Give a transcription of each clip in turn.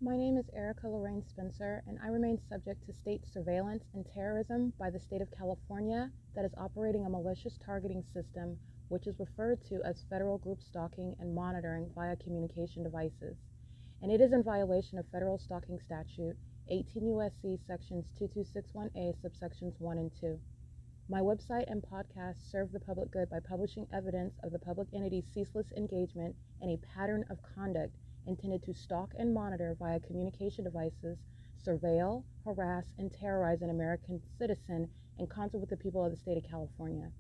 My name is Erica Lorraine Spencer, and I remain subject to state surveillance and terrorism by the state of California that is operating a malicious targeting system, which is referred to as federal group stalking and monitoring via communication devices. And it is in violation of federal stalking statute 18 U.S.C. sections 2261A subsections 1 and 2. My website and podcast serve the public good by publishing evidence of the public entity's ceaseless engagement in a pattern of conduct intended to stalk and monitor via communication devices, surveil, harass, and terrorize an American citizen in concert with the people of the state of California.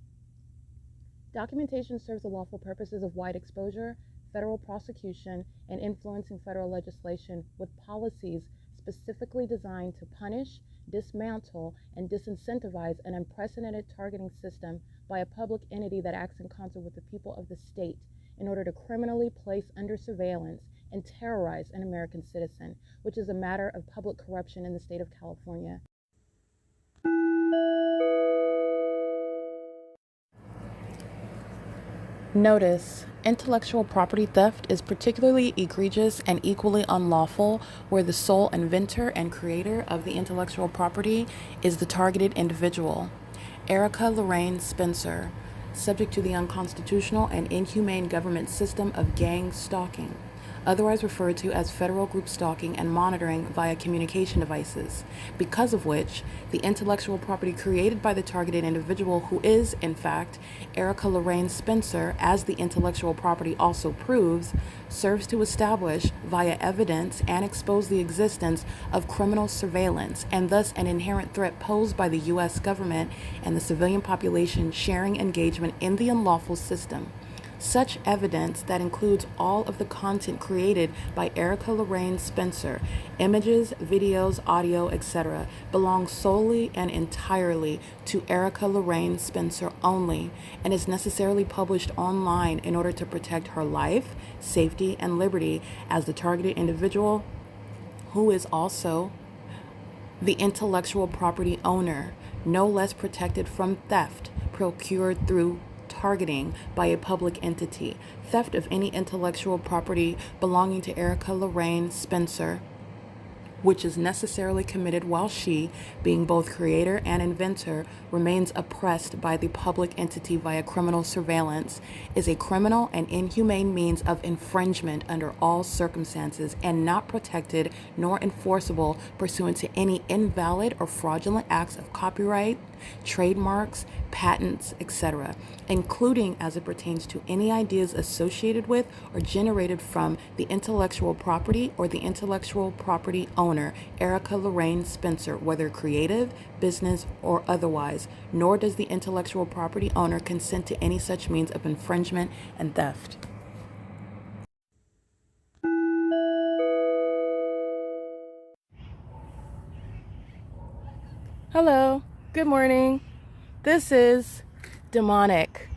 Documentation serves the lawful purposes of wide exposure, federal prosecution, and influencing federal legislation with policies specifically designed to punish, dismantle, and disincentivize an unprecedented targeting system by a public entity that acts in concert with the people of the state in order to criminally place under surveillance and terrorize an American citizen, which is a matter of public corruption in the state of California. Notice: intellectual property theft is particularly egregious and equally unlawful where the sole inventor and creator of the intellectual property is the targeted individual. Erica Lorraine Spencer, subject to the unconstitutional and inhumane government system of gang stalking, otherwise referred to as federal group stalking and monitoring via communication devices, because of which the intellectual property created by the targeted individual, who is, in fact, Erica Lorraine Spencer, as the intellectual property also proves, serves to establish via evidence and expose the existence of criminal surveillance and thus an inherent threat posed by the U.S. government and the civilian population sharing engagement in the unlawful system. Such evidence, that includes all of the content created by Erica Lorraine Spencer, images, videos, audio, etc., belongs solely and entirely to Erica Lorraine Spencer only and is necessarily published online in order to protect her life, safety, and liberty as the targeted individual, who is also the intellectual property owner, no less protected from theft procured through targeting by a public entity. Theft of any intellectual property belonging to Erica Lorraine Spencer, which is necessarily committed while she, being both creator and inventor, remains oppressed by the public entity via criminal surveillance, is a criminal and inhumane means of infringement under all circumstances and not protected nor enforceable pursuant to any invalid or fraudulent acts of copyright, trademarks, patents, etc., including as it pertains to any ideas associated with or generated from the intellectual property or the intellectual property owner, Erica Lorraine Spencer, whether creative, business, or otherwise, nor does the intellectual property owner consent to any such means of infringement and theft. Hello, good morning. This is demonic,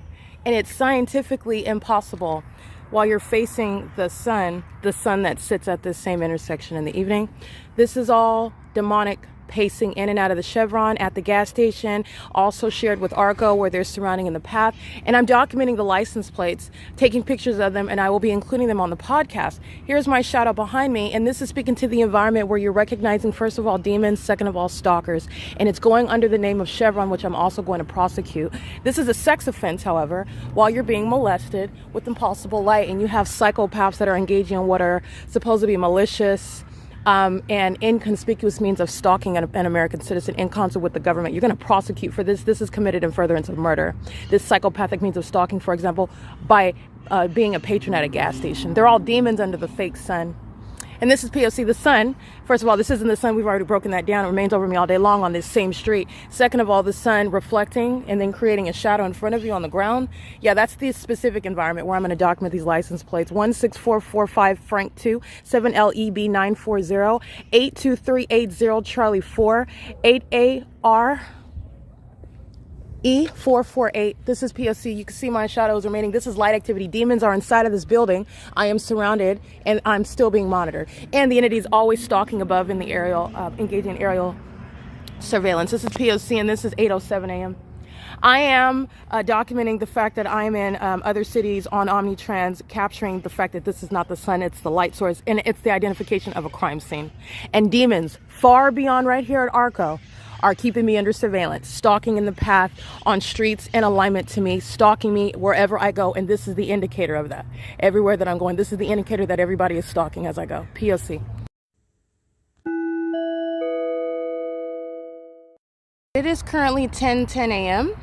and it's scientifically impossible while you're facing the sun that sits at this same intersection in the evening. This is all demonic pacing in and out of the Chevron at the gas station, also shared with ARCO where they're surrounding in the path. And I'm documenting the license plates, taking pictures of them, and I will be including them on the podcast. Here's my shout out behind me, and this is speaking to the environment where you're recognizing, first of all, demons, second of all, stalkers. And it's going under the name of Chevron, which I'm also going to prosecute. This is a sex offense, however, while you're being molested with impossible light, and you have psychopaths that are engaging in what are supposed to be malicious, and inconspicuous means of stalking an American citizen in concert with the government. You're going to prosecute for this. This is committed in furtherance of murder. This psychopathic means of stalking, for example, by being a patron at a gas station. They're all demons under the fake sun. And this is P.O.C. The sun. First of all, this isn't the sun. We've already broken that down. It remains over me all day long on this same street. Second of all, the sun reflecting and then creating a shadow in front of you on the ground. Yeah, that's the specific environment where I'm going to document these license plates. 16445 Frank 2, 7LEB 940, 82380 Charlie 4, 8AR E448. This is P.O.C. You can see my shadows remaining. This is light activity. Demons are inside of this building. I am surrounded and I'm still being monitored. And the entity is always stalking above in the aerial, engaging in aerial surveillance. This is P.O.C. and this is 8:07 a.m. I am documenting the fact that I am in other cities on Omnitrans, capturing the fact that this is not the sun, it's the light source, and it's the identification of a crime scene. And demons far beyond right here at ARCO are keeping me under surveillance, stalking in the path on streets in alignment to me, stalking me wherever I go, and this is the indicator of that. Everywhere that I'm going, this is the indicator that everybody is stalking as I go. P.O.C. It is currently 10:10 a.m.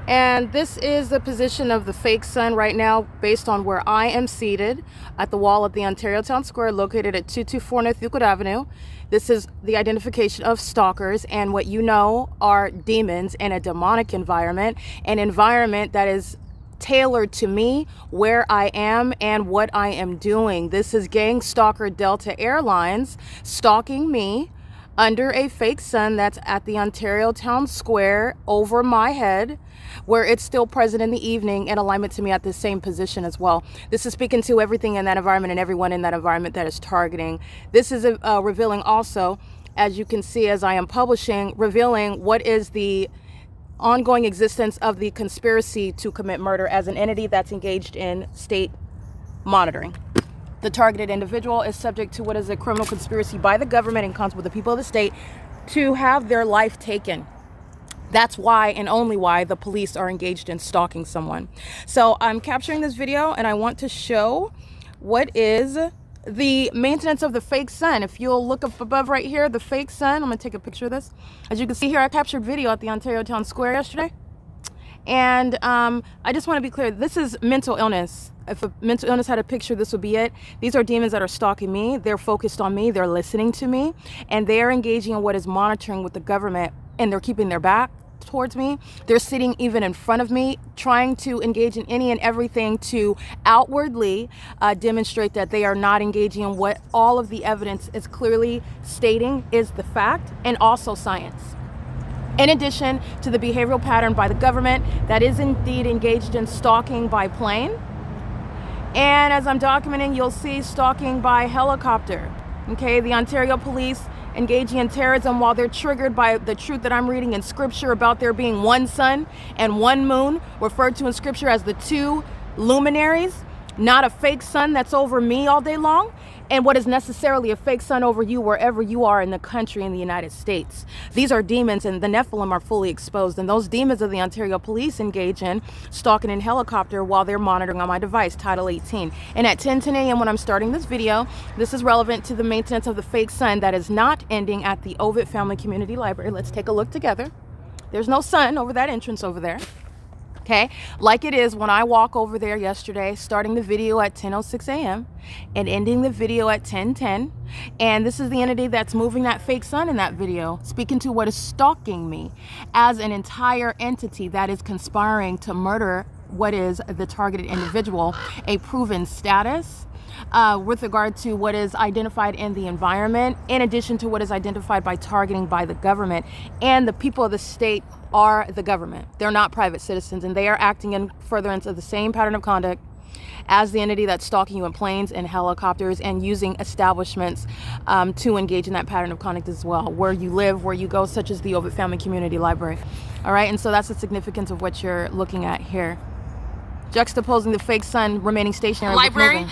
and this is the position of the fake sun right now based on where I am seated at the wall at the Ontario Town Square located at 224 North Euclid Avenue. This is the identification of stalkers and what you know are demons in a demonic environment, an environment that is tailored to me, where I am and what I am doing. This is gang stalker Delta Airlines stalking me under a fake sun that's at the Ontario Town Square over my head, where it's still present in the evening in alignment to me at the same position as well. This is speaking to everything in that environment and everyone in that environment that is targeting. This is revealing also, as you can see as I am publishing, revealing what is the ongoing existence of the conspiracy to commit murder as an entity that's engaged in state monitoring. The targeted individual is subject to what is a criminal conspiracy by the government in concert with the people of the state to have their life taken. That's why and only why the police are engaged in stalking someone. So I'm capturing this video and I want to show what is the maintenance of the fake sun. If you'll look up above right here, the fake sun, I'm gonna take a picture of this. As you can see here, I captured video at the Ontario Town Square yesterday. And I just want to be clear, this is mental illness. If a mental illness had a picture, this would be it. These are demons that are stalking me. They're focused on me. They're listening to me. And they're engaging in what is monitoring with the government. And they're keeping their back towards me. They're sitting even in front of me, trying to engage in any and everything to outwardly demonstrate that they are not engaging in what all of the evidence is clearly stating is the fact, and also science. In addition to the behavioral pattern by the government that is indeed engaged in stalking by plane. And as I'm documenting, you'll see stalking by helicopter. Okay, the Ontario police engaging in terrorism while they're triggered by the truth that I'm reading in scripture about there being one sun and one moon, referred to in scripture as the two luminaries, not a fake sun that's over me all day long, and what is necessarily a fake sun over you wherever you are in the country in the United States. These are demons, and the Nephilim are fully exposed, and those demons of the Ontario police engage in stalking in helicopter while they're monitoring on my device, Title 18. And at 10:10 a.m. when I'm starting this video, this is relevant to the maintenance of the fake sun that is not ending at the OVITT Family Community Library. Let's take a look together. There's no sun over that entrance over there. Okay, like it is when I walk over there yesterday, starting the video at 10:06 a.m. and ending the video at 10:10. And this is the entity that's moving that fake sun in that video, speaking to what is stalking me as an entire entity that is conspiring to murder what is the targeted individual, a proven status with regard to what is identified in the environment, in addition to what is identified by targeting by the government. And the people of the state are the government. They're not private citizens, and they are acting in furtherance of the same pattern of conduct as the entity that's stalking you in planes and helicopters and using establishments to engage in that pattern of conduct as well, where you live, where you go, such as the OVITT Family Community Library. All right, and so that's the significance of what you're looking at here. Juxtaposing the fake sun remaining stationary library.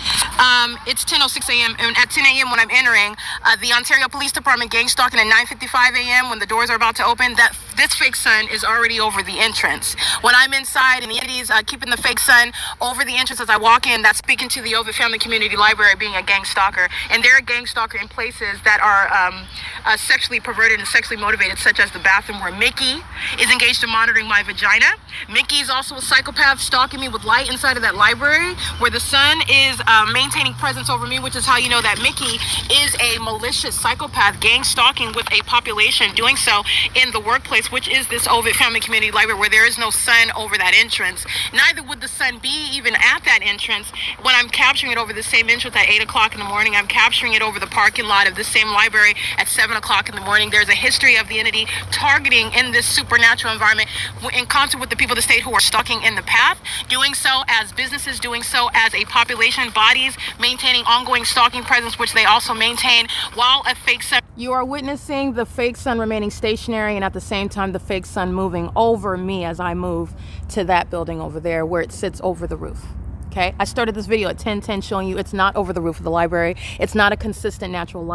It's 10:06 a.m. and at 10 a.m. when I'm entering the Ontario Police Department gang stalking at 9:55 a.m. when the doors are about to open. This fake sun is already over the entrance. When I'm inside and the entities keeping the fake sun over the entrance as I walk in, that's speaking to the OVITT Family Community Library being a gang stalker. And they're a gang stalker in places that are sexually perverted and sexually motivated, such as the bathroom where Mickey is engaged in monitoring my vagina. Mickey is also a psychopath stalking me with light inside of that library, where the sun is maintaining presence over me, which is how you know that Mickey is a malicious psychopath gang stalking with a population, doing so in the workplace, which is this OVITT Family Community Library, where there is no sun over that entrance. Neither would the sun be even at that entrance when I'm capturing it over the same entrance at 8 o'clock in the morning. I'm capturing it over the parking lot of the same library at 7 o'clock in the morning. There's a history of the entity targeting in this supernatural environment in concert with the people of the state who are stalking in the path, doing so as businesses, doing so as a population, bodies maintaining ongoing stalking presence, which they also maintain, while a fake sun. You are witnessing the fake sun remaining stationary, and at the same time the fake sun moving over me as I move to that building over there where it sits over the roof. Okay, I started this video at 10:10 showing you it's not over the roof of the library. It's not a consistent natural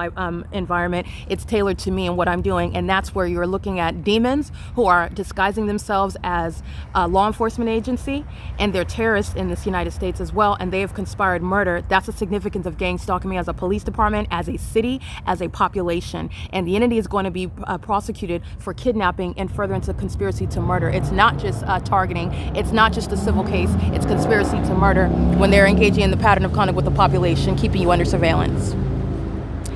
environment. It's tailored to me and what I'm doing, and that's where you're looking at demons who are disguising themselves as a law enforcement agency, and they're terrorists in this United States as well, and they have conspired murder. That's the significance of gang stalking me as a police department, as a city, as a population, and the entity is going to be prosecuted for kidnapping and furtherance of conspiracy to murder. It's not just targeting. It's not just a civil case. It's conspiracy to murder when they're engaging in the pattern of conduct with the population, keeping you under surveillance.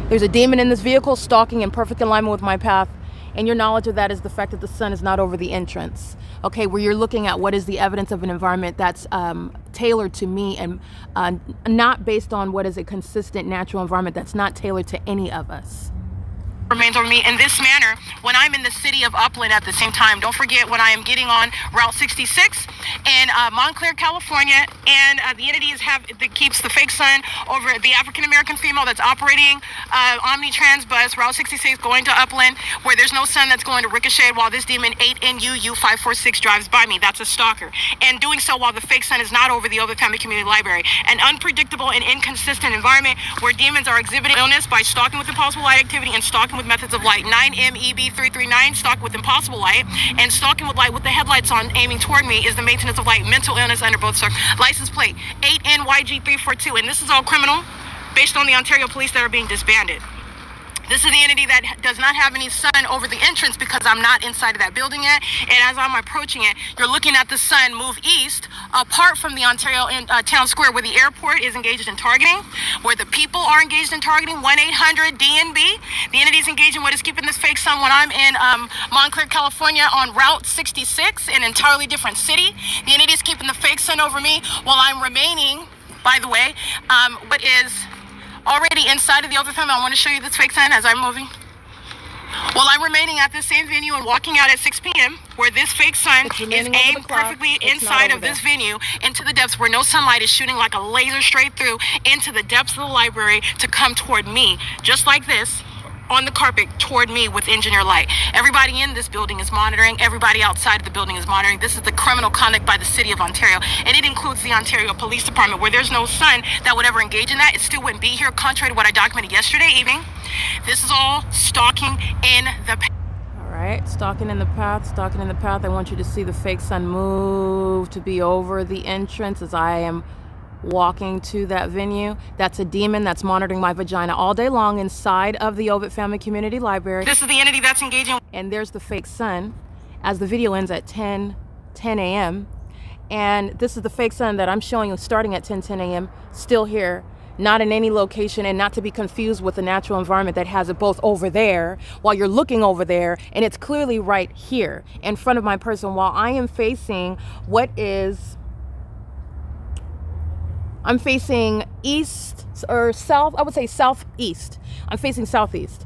There's a demon in this vehicle stalking in perfect alignment with my path, and your knowledge of that is the fact that the sun is not over the entrance. Okay, where you're looking at what is the evidence of an environment that's tailored to me and not based on what is a consistent natural environment that's not tailored to any of us. Remains over me in this manner when I'm in the city of Upland at the same time. Don't forget when I am getting on Route 66 in Montclair, California, and the entity that keeps the fake sun over the African-American female that's operating Omnitrans bus, Route 66, going to Upland, where there's no sun that's going to ricochet while this demon 8NU U546 drives by me. That's a stalker. And doing so while the fake sun is not over the OVITT Family Community Library. An unpredictable and inconsistent environment where demons are exhibiting illness by stalking with impossible light activity and stalking with methods of light. 9MEB339, stalk with impossible light, and stalking with light with the headlights on aiming toward me is the maintenance of light. Mental illness under both license plate 8NYG342, and this is all criminal based on the Ontario police that are being disbanded. This is the entity that does not have any sun over the entrance because I'm not inside of that building yet. And as I'm approaching it, you're looking at the sun move east, apart from the Ontario town square where the airport is engaged in targeting, where the people are engaged in targeting, 1-800-DNB. The entity is engaged in what is keeping this fake sun when I'm in Montclair, California on Route 66, an entirely different city. The entity is keeping the fake sun over me while I'm remaining, by the way, what is already inside of the OVITT family. I want to show you this fake sun as I'm moving. Well, I'm remaining at this same venue and walking out at 6 p.m. where this fake sun is aimed perfectly inside of this venue into the depths where no sunlight is shooting like a laser straight through into the depths of the library to come toward me, just like this, on the carpet toward me with engineer light. Everybody in this building is monitoring. Everybody outside of the building is monitoring. This is the criminal conduct by the city of Ontario, and it includes the Ontario Police Department, where there's no sun that would ever engage in that. It still wouldn't be here, contrary to what I documented yesterday evening. This is all stalking in the path. All right, stalking in the path, stalking in the path. I want you to see the fake sun move to be over the entrance as I am walking to that venue. That's a demon that's monitoring my vagina all day long inside of the OVITT Family Community Library. This is the entity that's engaging. And there's the fake sun as the video ends at 10 a.m. And this is the fake sun that I'm showing you starting at 10 a.m. Still here, not in any location, and not to be confused with the natural environment that has it both over there while you're looking over there, and it's clearly right here in front of my person while I am facing what is... I'm facing east or south, I would say southeast. I'm facing southeast.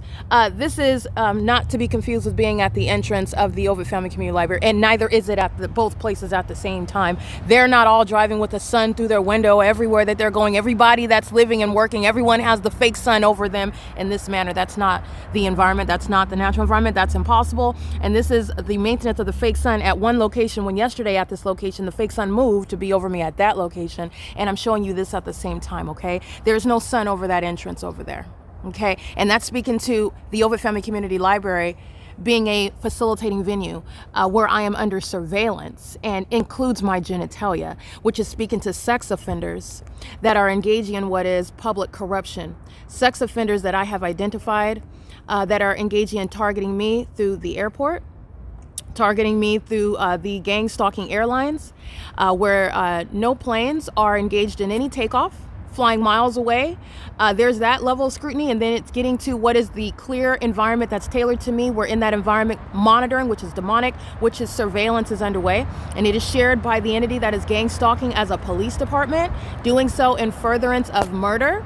This is not to be confused with being at the entrance of the OVITT Family Community Library, and neither is it at both places at the same time. They're not all driving with the sun through their window everywhere that they're going. Everybody that's living and working, everyone has the fake sun over them in this manner. That's not the environment. That's not the natural environment. That's impossible. And this is the maintenance of the fake sun at one location, when yesterday at this location, the fake sun moved to be over me at that location. And I'm showing you this at the same time, okay? There's no sun over that entrance over there. Okay, and that's speaking to the OVITT Family Community Library being a facilitating venue where I am under surveillance, and includes my genitalia, which is speaking to sex offenders that are engaging in what is public corruption. Sex offenders that I have identified that are engaging in targeting me through the airport, targeting me through the gang stalking airlines, where no planes are engaged in any takeoff, flying miles away. There's that level of scrutiny, and then it's getting to what is the clear environment that's tailored to me. We're in that environment monitoring, which is demonic, which is surveillance is underway, and it is shared by the entity that is gang stalking as a police department, doing so in furtherance of murder.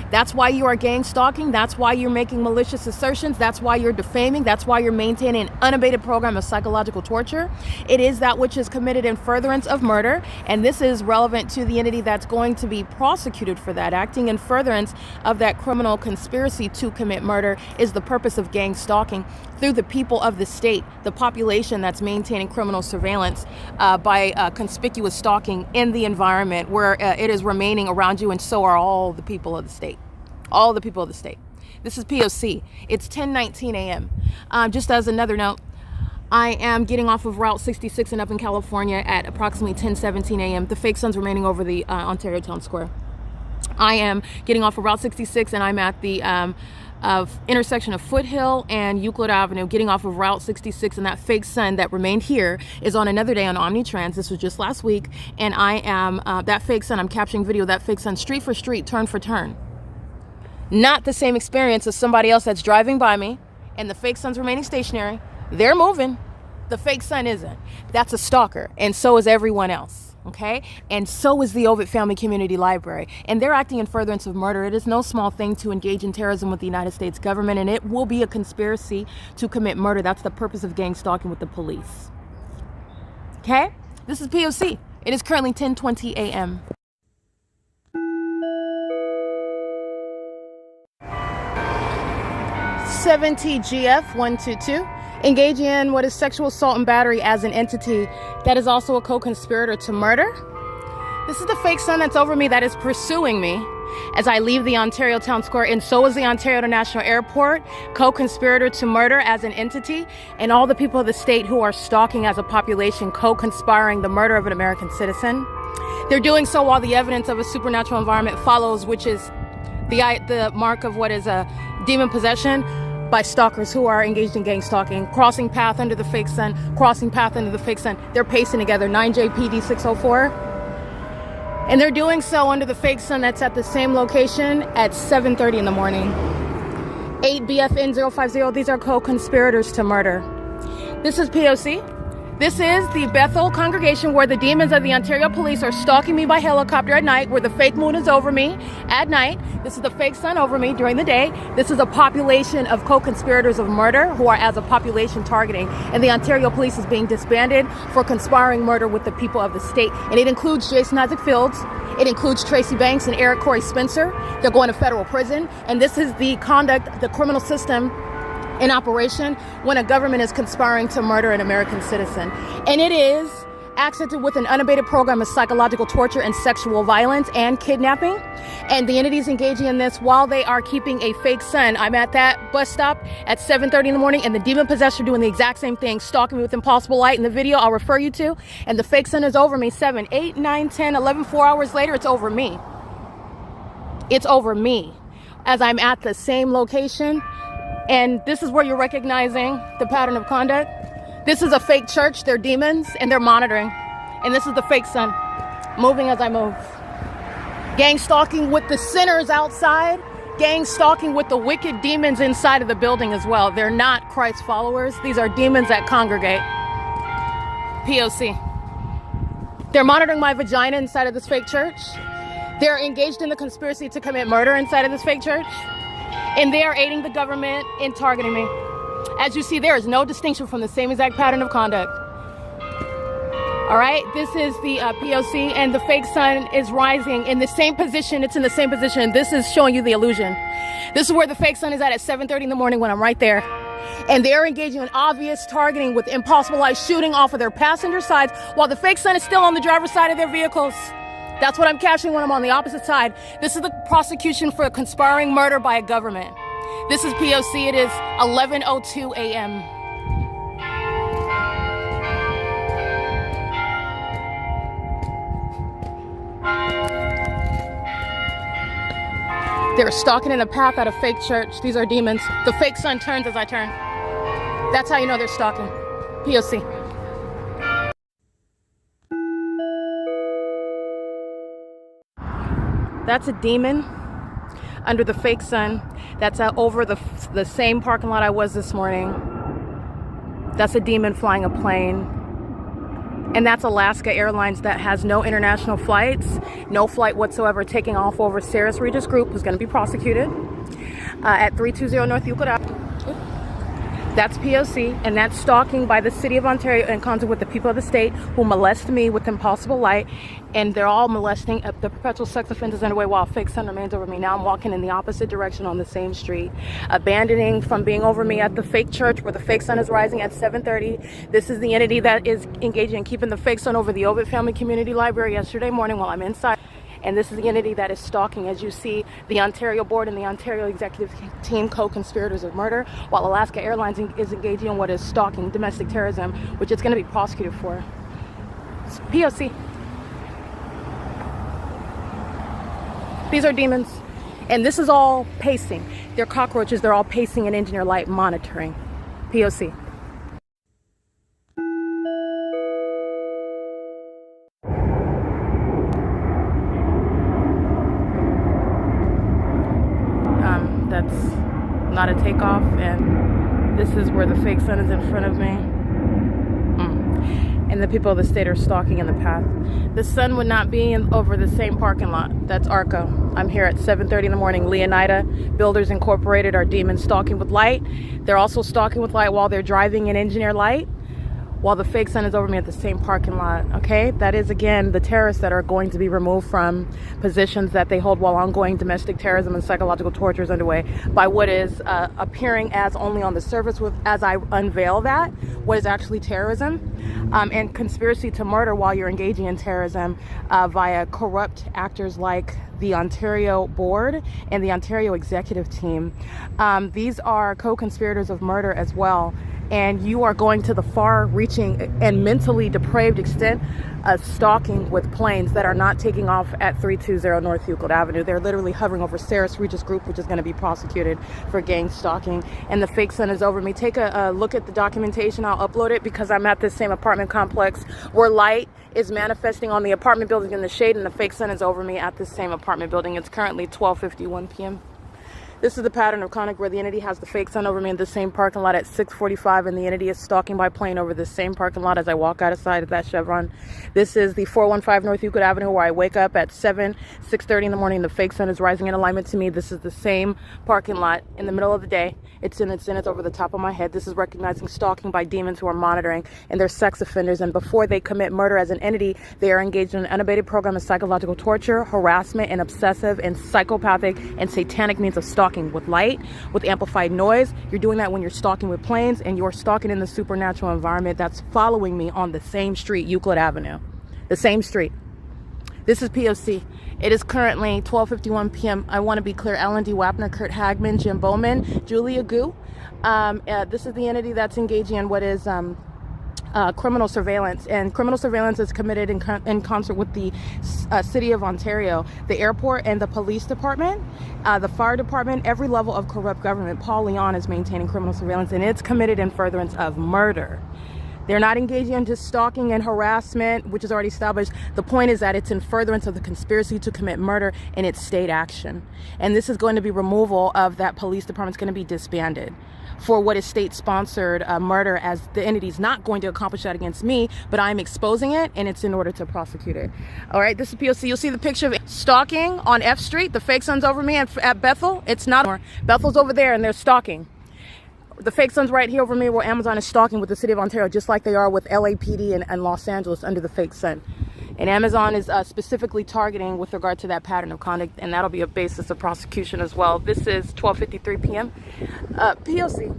That's why you are gang stalking. That's why you're making malicious assertions. That's why you're defaming. That's why you're maintaining an unabated program of psychological torture. It is that which is committed in furtherance of murder, and this is relevant to the entity that's going to be prosecuted for that. Acting in furtherance of that criminal conspiracy to commit murder is the purpose of gang stalking through the people of the state, the population that's maintaining criminal surveillance by conspicuous stalking in the environment where it is remaining around you, and so are all the people of the state. All the people of the state. This is P.O.C. It's 10:19 a.m. Just as another note, I am getting off of Route 66 and up in California at approximately 10:17 a.m. The fake sun's remaining over the Ontario Town Square. I am getting off of Route 66 and I'm at the intersection of Foothill and Euclid Avenue, getting off of Route 66, and that fake sun that remained here is on another day on Omnitrans. This was just last week, and I am that fake sun. I'm capturing video of that fake sun street for street, turn for turn. Not the same experience as somebody else that's driving by me, and the fake sun's remaining stationary. They're moving. The fake sun isn't. That's a stalker, and so is everyone else. Okay, and so is the OVITT Family Community Library, and they're acting in furtherance of murder. It is no small thing to engage in terrorism with the United States government, and it will be a conspiracy to commit murder. That's the purpose of gang stalking with the police. Okay, this is P.O.C. It is currently 10:20 a.m. GF 122. Engage in what is sexual assault and battery as an entity that is also a co-conspirator to murder. This is the fake sun that's over me that is pursuing me as I leave the Ontario Town Square, and so is the Ontario International Airport, co-conspirator to murder as an entity, and all the people of the state who are stalking as a population, co-conspiring the murder of an American citizen. They're doing so while the evidence of a supernatural environment follows, which is the mark of what is a demon possession by stalkers who are engaged in gang stalking, crossing path under the fake sun, crossing path under the fake sun. They're pacing together, 9JPD 604. And they're doing so under the fake sun that's at the same location at 7:30 in the morning. 8BFN 050, these are co-conspirators to murder. This is P.O.C. This is the Bethel congregation where the demons of the Ontario police are stalking me by helicopter at night, where the fake moon is over me at night. This is the fake sun over me during the day. This is a population of co-conspirators of murder who are as a population targeting. And the Ontario police is being disbanded for conspiring murder with the people of the state. And it includes Jason Isaac Fields. It includes Tracy Banks and Eric Corey Spencer. They're going to federal prison. And this is the conduct, the criminal system in operation when a government is conspiring to murder an American citizen. And it is accented with an unabated program of psychological torture and sexual violence and kidnapping. And the entities engaging in this while they are keeping a fake sun. I'm at that bus stop at 7:30 in the morning, and the demon possessor doing the exact same thing, stalking me with impossible light in the video I'll refer you to. And the fake sun is over me 7, 8, 9, 10, 11, 4 hours later, it's over me. It's over me as I'm at the same location. And this is where you're recognizing the pattern of conduct. This is a fake church. They're demons and they're monitoring. And this is the fake sun moving as I move. Gang stalking with the sinners outside. Gang stalking with the wicked demons inside of the building as well. They're not Christ followers. These are demons that congregate. P.O.C. They're monitoring my vagina inside of this fake church. They're engaged in the conspiracy to commit murder inside of this fake church. And they are aiding the government in targeting me. As you see, there is no distinction from the same exact pattern of conduct. All right, this is the P.O.C. and the fake sun is rising in the same position. It's in the same position. This is showing you the illusion. This is where the fake sun is at 7:30 in the morning when I'm right there. And they're engaging in obvious targeting with impossible light, shooting off of their passenger sides while the fake sun is still on the driver's side of their vehicles. That's what I'm capturing when I'm on the opposite side. This is the prosecution for conspiring murder by a government. This is P.O.C. It is 11:02 a.m. They're stalking in a path at a fake church. These are demons. The fake sun turns as I turn. That's how you know they're stalking. P.O.C. That's a demon under the fake sun. That's over the same parking lot I was this morning. That's a demon flying a plane. And that's Alaska Airlines that has no international flights, no flight whatsoever taking off over Ceres Regis Group, who's going to be prosecuted at 320 North Euclid Avenue. That's P.O.C. and that's stalking by the city of Ontario in concert with the people of the state who molest me with impossible light, and they're all molesting the perpetual sex offenders underway while a fake sun remains over me. Now I'm walking in the opposite direction on the same street, abandoning from being over me at the fake church where the fake sun is rising at 7:30. This is the entity that is engaging in keeping the fake sun over the OVITT Family Community Library yesterday morning while I'm inside. And this is the entity that is stalking, as you see, the Ontario Board and the Ontario Executive Team co-conspirators of murder, while Alaska Airlines is engaging in what is stalking, domestic terrorism, which it's going to be prosecuted for. It's P.O.C. These are demons. And this is all pacing. They're cockroaches. They're all pacing and engineer light monitoring. P.O.C. That's not a takeoff, and this is where the fake sun is in front of me. And the people of the state are stalking in the path. The sun would not be over the same parking lot. That's ARCO. I'm here at 7:30 in the morning. Leonida Builders Incorporated are demons stalking with light. They're also stalking with light while they're driving in engineer light, while the fake sun is over me at the same parking lot. Okay, that is again the terrorists that are going to be removed from positions that they hold while ongoing domestic terrorism and psychological torture is underway by what is appearing as only on the surface, with as I unveil that what is actually terrorism and conspiracy to murder while you're engaging in terrorism via corrupt actors like the Ontario Board and the Ontario Executive Team. These are co-conspirators of murder as well. And you are going to the far-reaching and mentally depraved extent of stalking with planes that are not taking off at 320 North Euclid Avenue. They're literally hovering over Ceres Regis Group, which is going to be prosecuted for gang stalking. And the fake sun is over me. Take a look at the documentation. I'll upload it because I'm at this same apartment complex where light is manifesting on the apartment building in the shade, and the fake sun is over me at this same apartment building. It's currently 12:51 p.m. This is the pattern of conduct where the entity has the fake sun over me in the same parking lot at 6:45, and the entity is stalking by plane over the same parking lot as I walk outside of that Chevron. This is the 415 North Euclid Avenue where I wake up at 6:30 in the morning. The fake sun is rising in alignment to me. This is the same parking lot in the middle of the day. It's over the top of my head. This is recognizing stalking by demons who are monitoring, and they're sex offenders. And before they commit murder as an entity, they are engaged in an unabated program of psychological torture, harassment, and obsessive and psychopathic and satanic means of stalking with light, with amplified noise. You're doing that when you're stalking with planes, and you're stalking in the supernatural environment that's following me on the same street, Euclid Avenue. The same street. This is P.O.C. It is currently 12:51 p.m. I want to be clear. Ellen D. Wapner, Kurt Hagman, Jim Bowman, Julia Gu. This is the entity that's engaging in what is criminal surveillance, and criminal surveillance is committed in concert with the city of Ontario, the airport, and the police department, the fire department, every level of corrupt government. Paul Leon is maintaining criminal surveillance, and it's committed in furtherance of murder. They're not engaging in just stalking and harassment, which is already established. The point is that it's in furtherance of the conspiracy to commit murder, and it's state action. And this is going to be removal of that police department. It's going to be disbanded for what is state-sponsored murder, as the entity's not going to accomplish that against me, but I'm exposing it, and it's in order to prosecute it. All right, this is P.O.C. You'll see the picture of stalking on F Street. The fake sun's over me at Bethel. It's not more. Bethel's over there, and they're stalking. The fake sun's right here over me where Amazon is stalking with the city of Ontario, just like they are with LAPD and Los Angeles under the fake sun. And Amazon is specifically targeting with regard to that pattern of conduct, and that'll be a basis of prosecution as well. This is 12:53 p.m. P.O.C.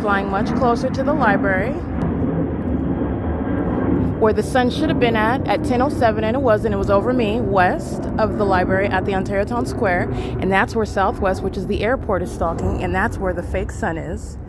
Flying much closer to the library, where the sun should have been at 10:07, and it wasn't. It was over me, west of the library at the Ontario Town Square, and that's where Southwest, which is the airport, is stalking, and that's where the fake sun is.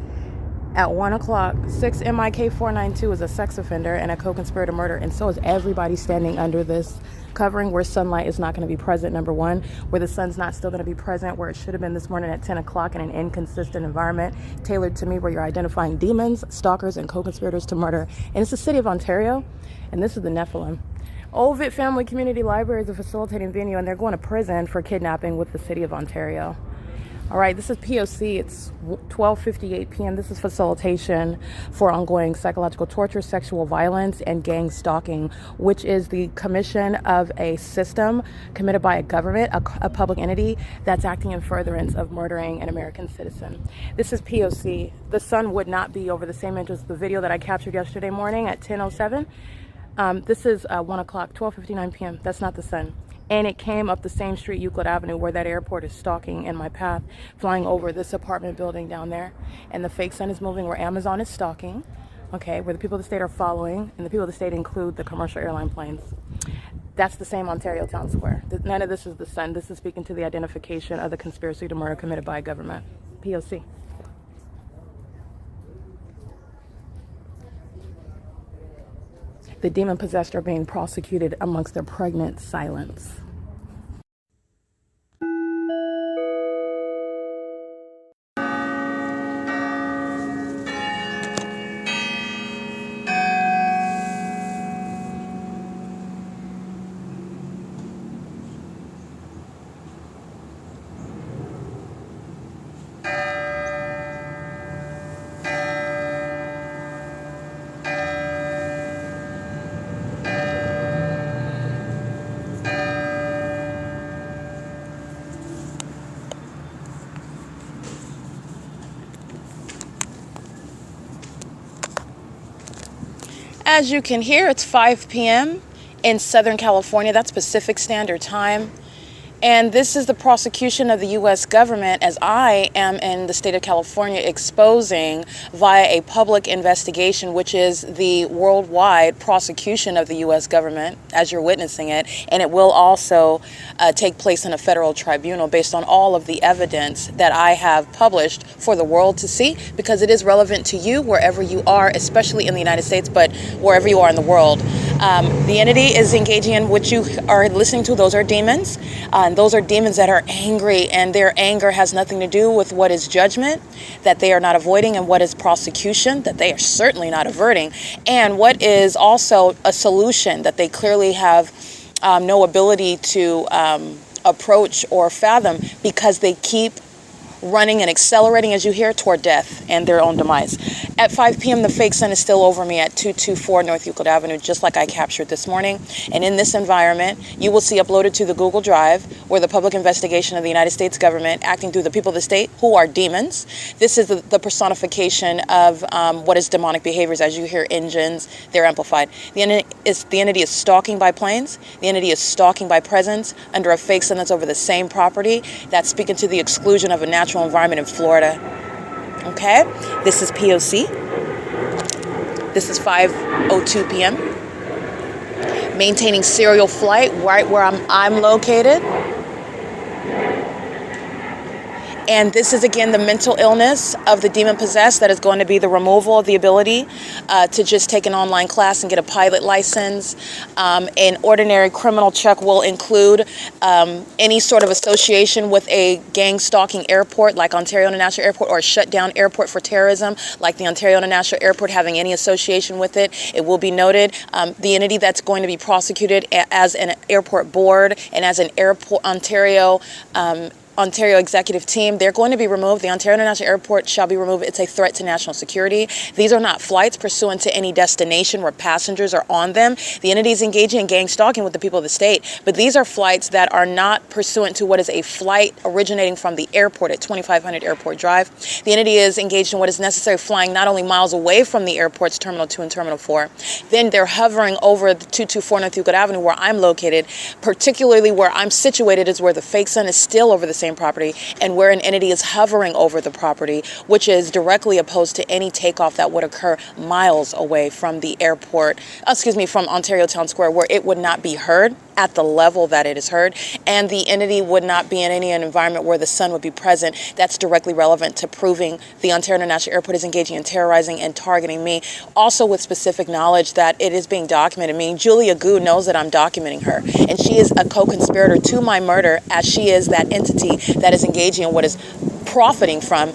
At 1 o'clock, 6 MIK 492 is a sex offender and a co-conspirator murder, and so is everybody standing under this covering where sunlight is not going to be present, number one, where the sun's not still going to be present, where it should have been this morning at 10 o'clock in an inconsistent environment tailored to me, where you're identifying demons, stalkers, and co-conspirators to murder. And it's the city of Ontario, and this is the Nephilim. OVITT Family Community Library is a facilitating venue, and they're going to prison for kidnapping with the city of Ontario. All right, this is P.O.C. It's 12:58 p.m. This is facilitation for ongoing psychological torture, sexual violence, and gang stalking, which is the commission of a system committed by a government, a public entity that's acting in furtherance of murdering an American citizen. This is P.O.C. The sun would not be over the same image as the video that I captured yesterday morning at 10:07. This is 1 o'clock, 12:59 p.m. That's not the sun. And it came up the same street, Euclid Avenue, where that airport is stalking in my path, flying over this apartment building down there. And the fake sun is moving where Amazon is stalking, okay, where the people of the state are following, and the people of the state include the commercial airline planes. That's the same Ontario Town Square. None of this is the sun. This is speaking to the identification of the conspiracy to murder committed by a government. P.O.C. The demon-possessed are being prosecuted amongst their pregnant silence. As you can hear, it's 5 p.m. in Southern California. That's Pacific Standard Time. And this is the prosecution of the U.S. government, as I am in the state of California, exposing via a public investigation, which is the worldwide prosecution of the U.S. government, as you're witnessing it. And it will also take place in a federal tribunal based on all of the evidence that I have published for the world to see, because it is relevant to you wherever you are, especially in the United States, but wherever you are in the world. The entity is engaging in what you are listening to. Those are demons. And those are demons that are angry, and their anger has nothing to do with what is judgment, that they are not avoiding, and what is prosecution, that they are certainly not averting, and what is also a solution that they clearly have no ability to approach or fathom, because they keep running and accelerating, as you hear, toward death and their own demise. At 5 p.m., the fake sun is still over me at 224 North Euclid Avenue, just like I captured this morning. And in this environment, you will see uploaded to the Google Drive, where the public investigation of the United States government acting through the people of the state, who are demons. This is the personification of what is demonic behaviors. As you hear engines, they're amplified. The entity is stalking by planes. The entity is stalking by presence under a fake sun that's over the same property. That's speaking to the exclusion of a natural environment in Florida. Okay, this is P.O.C. This is 5:02 p.m. Maintaining serial flight right where I'm located. And this is, again, the mental illness of the demon-possessed that is going to be the removal of the ability to just take an online class and get a pilot license. An ordinary criminal check will include any sort of association with a gang-stalking airport like Ontario International Airport, or a shut-down airport for terrorism like the Ontario International Airport, having any association with it. It will be noted. The entity that's going to be prosecuted as an airport board and as an airport Ontario executive team, they're going to be removed. The Ontario International Airport shall be removed. It's a threat to national security. These are not flights pursuant to any destination where passengers are on them. The entity is engaging in gang stalking with the people of the state, but these are flights that are not pursuant to what is a flight originating from the airport at 2500 Airport Drive. The entity is engaged in what is necessary, flying not only miles away from the airport's Terminal 2 and Terminal 4. Then they're hovering over the 224 North Euclid Avenue, where I'm located. Particularly where I'm situated is where the fake sun is still over the same property, and where an entity is hovering over the property, which is directly opposed to any takeoff that would occur miles away from the airport, from Ontario Town Square, where it would not be heard at the level that it is heard, and the entity would not be in any environment where the sun would be present. That's directly relevant to proving the Ontario International Airport is engaging in terrorizing and targeting me. Also with specific knowledge that it is being documented. Meaning Julia Gu knows that I'm documenting her, and she is a co-conspirator to my murder, as she is that entity that is engaging in what is profiting from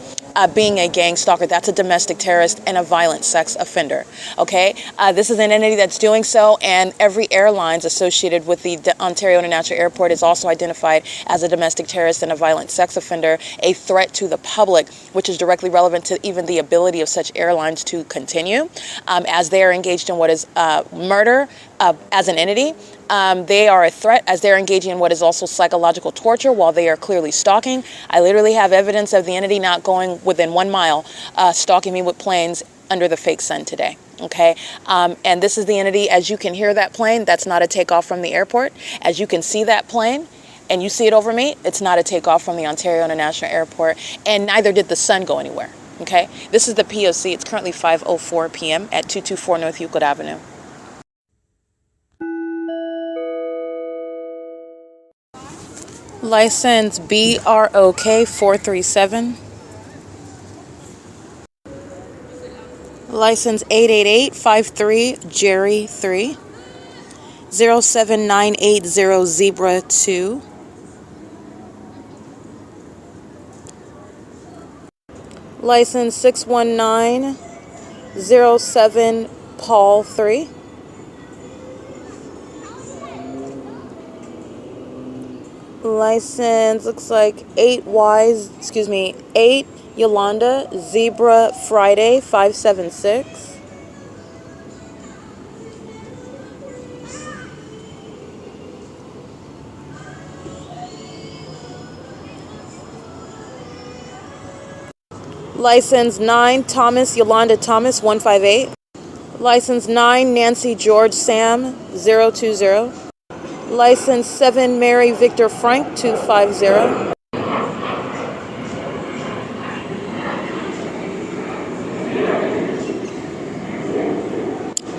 being a gang stalker. That's a domestic terrorist and a violent sex offender. Okay, this is an entity that's doing so, and every airlines associated with the Ontario International Airport is also identified as a domestic terrorist and a violent sex offender, a threat to the public, which is directly relevant to even the ability of such airlines to continue as they are engaged in what is murder as an entity. They are a threat as they're engaging in what is also psychological torture while they are clearly stalking. I literally have evidence of the entity not going within 1 mile, stalking me with planes under the fake sun today. Okay, and this is the entity, as you can hear that plane, that's not a takeoff from the airport. As you can see that plane, and you see it over me, it's not a takeoff from the Ontario International Airport, and neither did the sun go anywhere. Okay, this is the P.O.C. It's currently 5:04 p.m. at 224 North Euclid Avenue. License BROK 437. License 88853 Jerry 3. 07980 Zebra 2. License 61907 Paul 3. License looks like 8 Yolanda Zebra Friday 576. License 9 Thomas Yolanda Thomas 158. License 9 Nancy George Sam 020. License 7 Mary Victor Frank 250.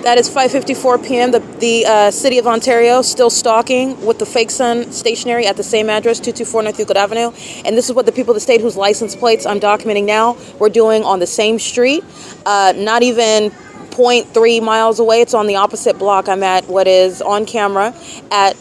That is 5:54 p.m. The City of Ontario still stalking with the fake sun stationary at the same address, 224 North Euclid Avenue. And this is what the people of the state whose license plates I'm documenting now, we're doing on the same street, not even 0.3 miles away. It's on the opposite block. I'm at what is on camera at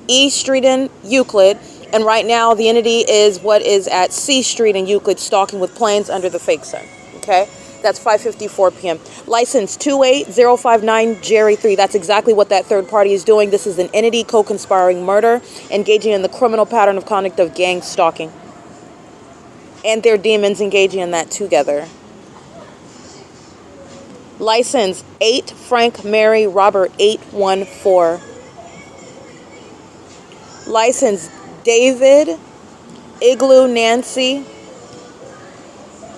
E Street in Euclid, and right now the entity is what is at C Street in Euclid, stalking with planes under the fake sun. Okay, that's 5:54 p.m. License 28059 Jerry 3. That's exactly what that third party is doing. This is an entity co-conspiring murder, engaging in the criminal pattern of conduct of gang stalking, and their demons engaging in that together. License 8 Frank Mary Robert 814. License David Igloo Nancy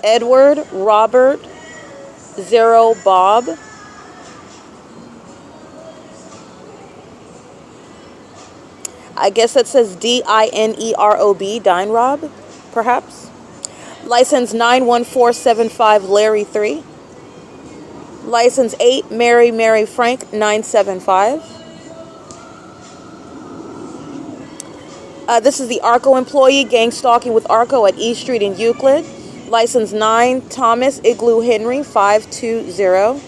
Edward Robert 0 Bob. I guess that says DINEROB, Dine Rob, perhaps. License 91475 Larry 3. License 8 Mary Frank 975. This is the ARCO employee gang stalking with ARCO at E Street in Euclid. License 9 Thomas Igloo Henry 520.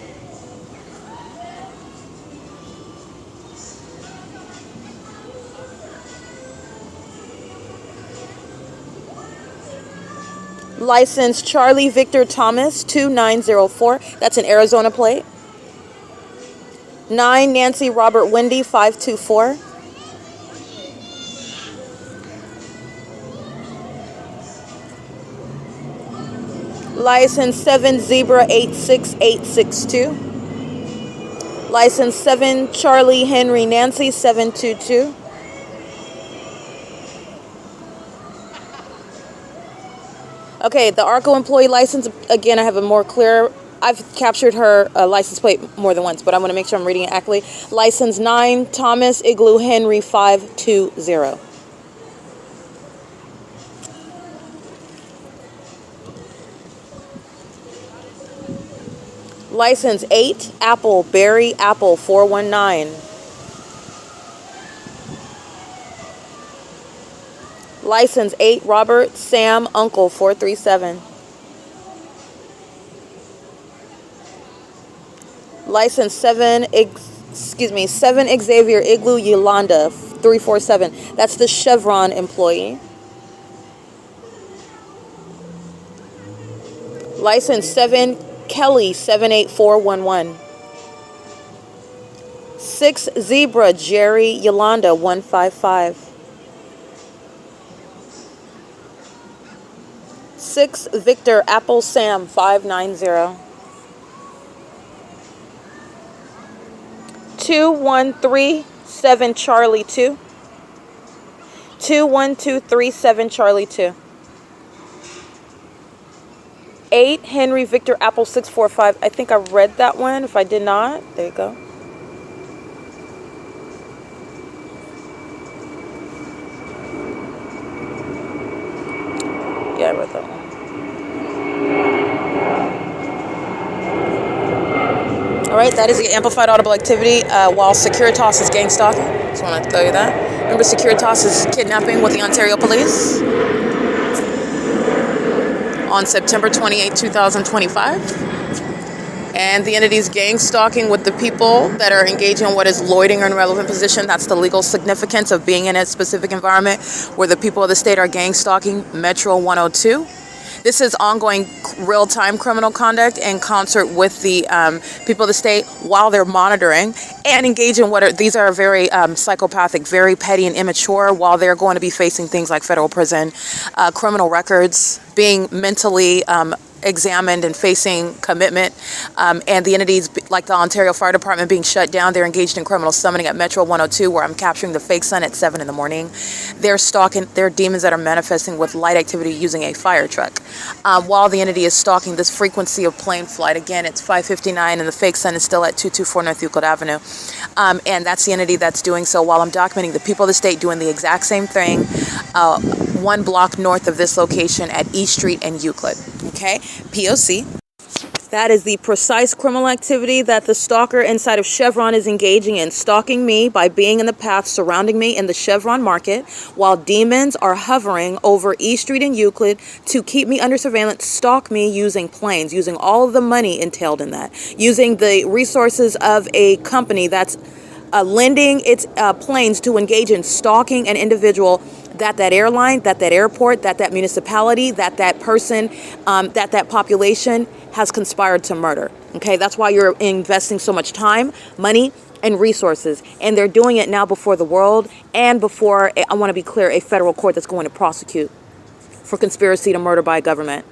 License Charlie Victor Thomas 2904. That's an Arizona plate. 9 Nancy Robert Wendy 524. License 7 Zebra 86862. License 7 Charlie Henry Nancy 722. Okay, the ARCO employee license, again, I have a more clear, I've captured her license plate more than once, but I want to make sure I'm reading it accurately. License 9 Thomas Igloo Henry 520. License 8 Apple Berry Apple 419. License 8 Robert Sam Uncle 437. License 7 7 Xavier Igloo Yolanda 347. That's the Chevron employee. License 7 Kelly 78411. 6 Zebra Jerry Yolanda 155. 6 Victor Apple Sam 590. 2137 Charlie 2. 21237 Charlie 2. 8 Henry Victor Apple 645. I think I read that one. If I did not, there you go. Yeah, I read that one. All right, that is the amplified audible activity while Securitas is gang stalking. Just want to tell you that. Remember, Securitas is kidnapping with the Ontario Police on September 28, 2025. And the entity's gang stalking with the people that are engaging in what is loitering or irrelevant position. That's the legal significance of being in a specific environment where the people of the state are gang stalking Metro 102. This is ongoing real-time criminal conduct in concert with the people of the state while they're monitoring and engaging these are very psychopathic, very petty and immature while they're going to be facing things like federal prison, criminal records, being mentally examined and facing commitment, and the entities like the Ontario Fire Department being shut down. They're engaged in criminal summoning at Metro 102 where I'm capturing the fake sun at 7 in the morning. They're stalking, they're demons that are manifesting with light activity using a fire truck. While the entity is stalking this frequency of plane flight, again, it's 5:59 and the fake sun is still at 224 North Euclid Avenue. And that's the entity that's doing so while I'm documenting the people of the state doing the exact same thing 1 block north of this location at E Street and Euclid. Okay, P.O.C. That is the precise criminal activity that the stalker inside of Chevron is engaging in, stalking me by being in the path surrounding me in the Chevron market while demons are hovering over E Street and Euclid to keep me under surveillance, stalk me using planes, using all of the money entailed in that, using the resources of a company that's lending its planes to engage in stalking an individual that airline, that airport, that municipality, that person, that population has conspired to murder. Okay, that's why you're investing so much time, money, and resources. And they're doing it now before the world and before, I want to be clear, a federal court that's going to prosecute for conspiracy to murder by a government.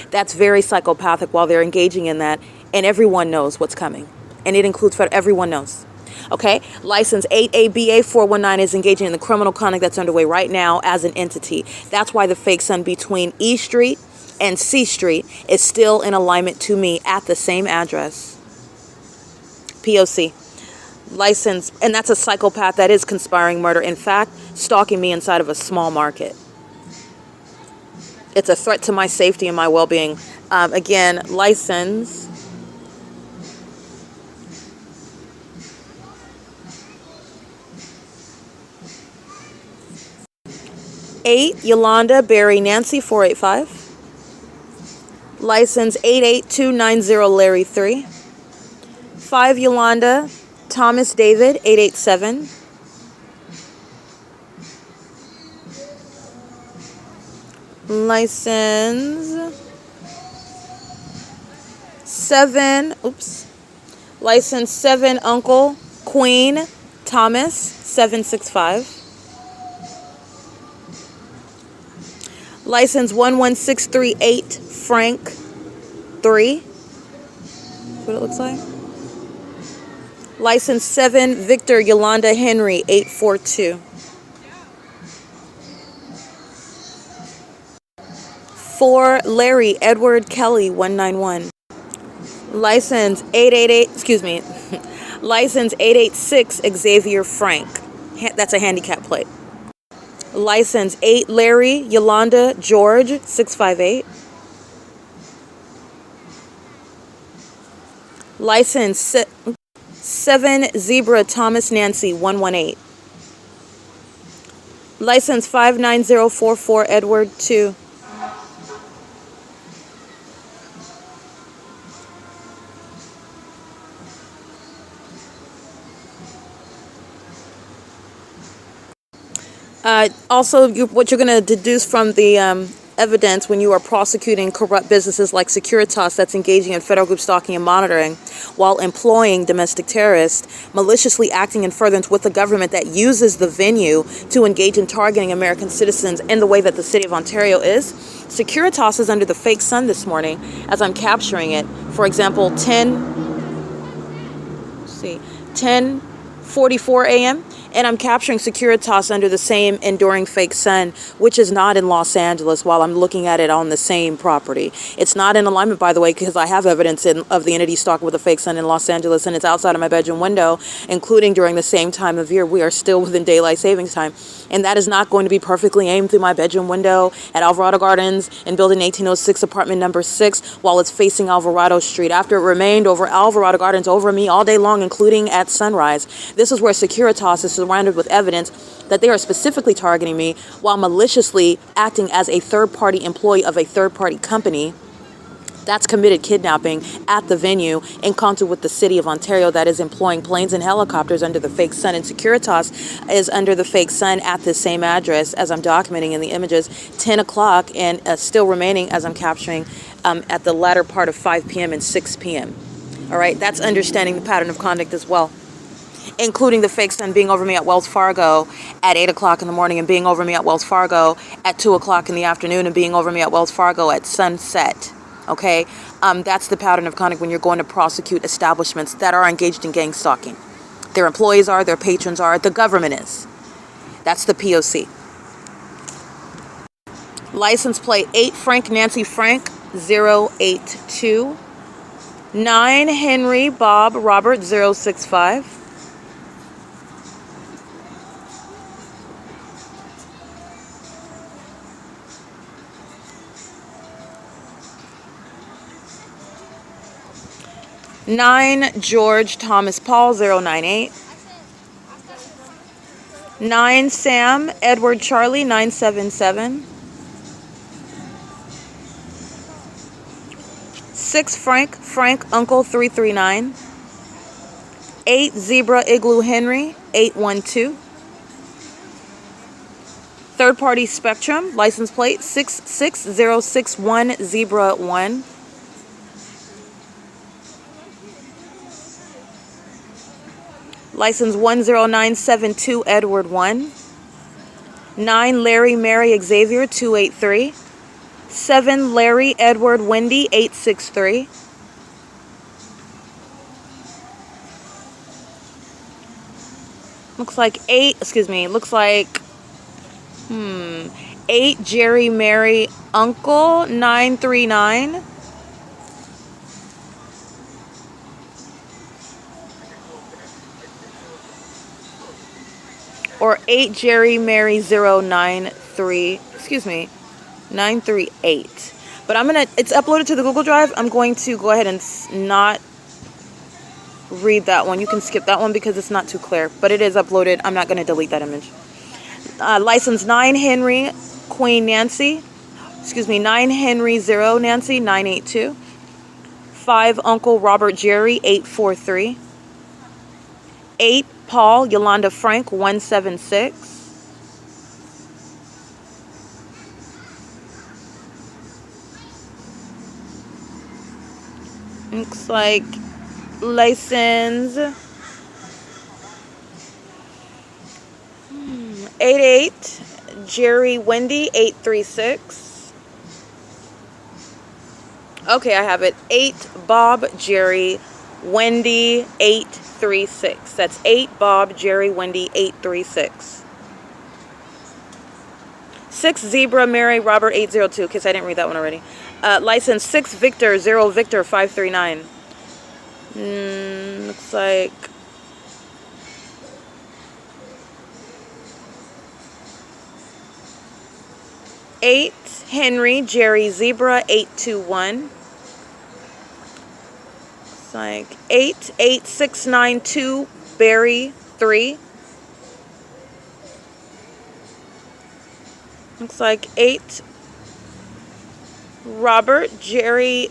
That's very psychopathic while they're engaging in that. And everyone knows what's coming. And it includes, everyone knows. Okay, license 8ABA 419 is engaging in the criminal conduct that's underway right now as an entity. That's why the fake sun between E Street and C Street is still in alignment to me at the same address. P.O.C. License, and that's a psychopath that is conspiring murder. In fact, stalking me inside of a small market. It's a threat to my safety and my well-being. Again, license 8 Yolanda Barry Nancy 485. License 88290 Larry 3. 5 Yolanda Thomas David 887. License 7 License 7 Uncle Queen Thomas 765. License 11638 Frank 3. That's what it looks like. License 7 Victor Yolanda Henry 842. 4 Larry Edward Kelly 191. License 888, License 886 Xavier Frank. That's a handicap plate. License 8 Larry Yolanda George 658. License 7 Zebra Thomas Nancy 118. License 59044 Edward 2. Also, what you're going to deduce from the evidence when you are prosecuting corrupt businesses like Securitas that's engaging in federal group stalking and monitoring while employing domestic terrorists, maliciously acting in furtherance with the government that uses the venue to engage in targeting American citizens in the way that the city of Ontario is. Securitas is under the fake sun this morning as I'm capturing it. For example, 10:44 a.m. and I'm capturing Securitas under the same enduring fake sun, which is not in Los Angeles, while I'm looking at it on the same property. It's not in alignment, by the way, because I have evidence of the entity stalking with a fake sun in Los Angeles, and it's outside of my bedroom window, including during the same time of year. We are still within daylight savings time, and that is not going to be perfectly aimed through my bedroom window at Alvarado Gardens in building 1806, apartment number 6, while it's facing Alvarado Street, after it remained over Alvarado Gardens over me all day long, including at sunrise. This is where Securitas is surrounded with evidence that they are specifically targeting me while maliciously acting as a third-party employee of a third-party company that's committed kidnapping at the venue in concert with the city of Ontario that is employing planes and helicopters under the fake sun. And Securitas is under the fake sun at the same address as I'm documenting in the images, 10 o'clock, and still remaining as I'm capturing at the latter part of 5 p.m. and 6 p.m. All right, that's understanding the pattern of conduct as well, including the fake sun being over me at Wells Fargo at 8 o'clock in the morning and being over me at Wells Fargo at 2 o'clock in the afternoon and being over me at Wells Fargo at sunset. Okay, that's the pattern of conduct when you're going to prosecute establishments that are engaged in gang stalking. Their employees are, their patrons are, the government is. That's the P.O.C. License plate 8 Frank Nancy Frank 082 9 Henry Bob Robert 065 9 George Thomas Paul 098 9 Sam Edward Charlie 977 6 Frank Uncle 339 8 Zebra Igloo Henry 812 Third Party Spectrum license plate 66061 Zebra 1 License 10972 Edward 1 9 Larry Mary Xavier 283 7 Larry Edward Wendy 863 looks like 8 Jerry Mary Uncle 939 or 8 Jerry Mary 938. But it's uploaded to the Google Drive. I'm going to go ahead and not read that one. You can skip that one because it's not too clear. But it is uploaded. I'm not going to delete that image. License 9 Henry Queen Nancy. 9 Henry 0 Nancy 982. 5 Uncle Robert Jerry 843. 8 Paul Yolanda Frank 176. Looks like license 88 Jerry Wendy 836. Okay, I have it. 8 Bob Jerry Wendy 836. That's 8 Bob Jerry Wendy 836. 6 Zebra Mary Robert 802. Because I didn't read that one already. License 6 Victor 0 Victor 539. Looks like 8 Henry Jerry Zebra 821. It's like 88692 Barry 3. Looks like 8 Robert, Jerry,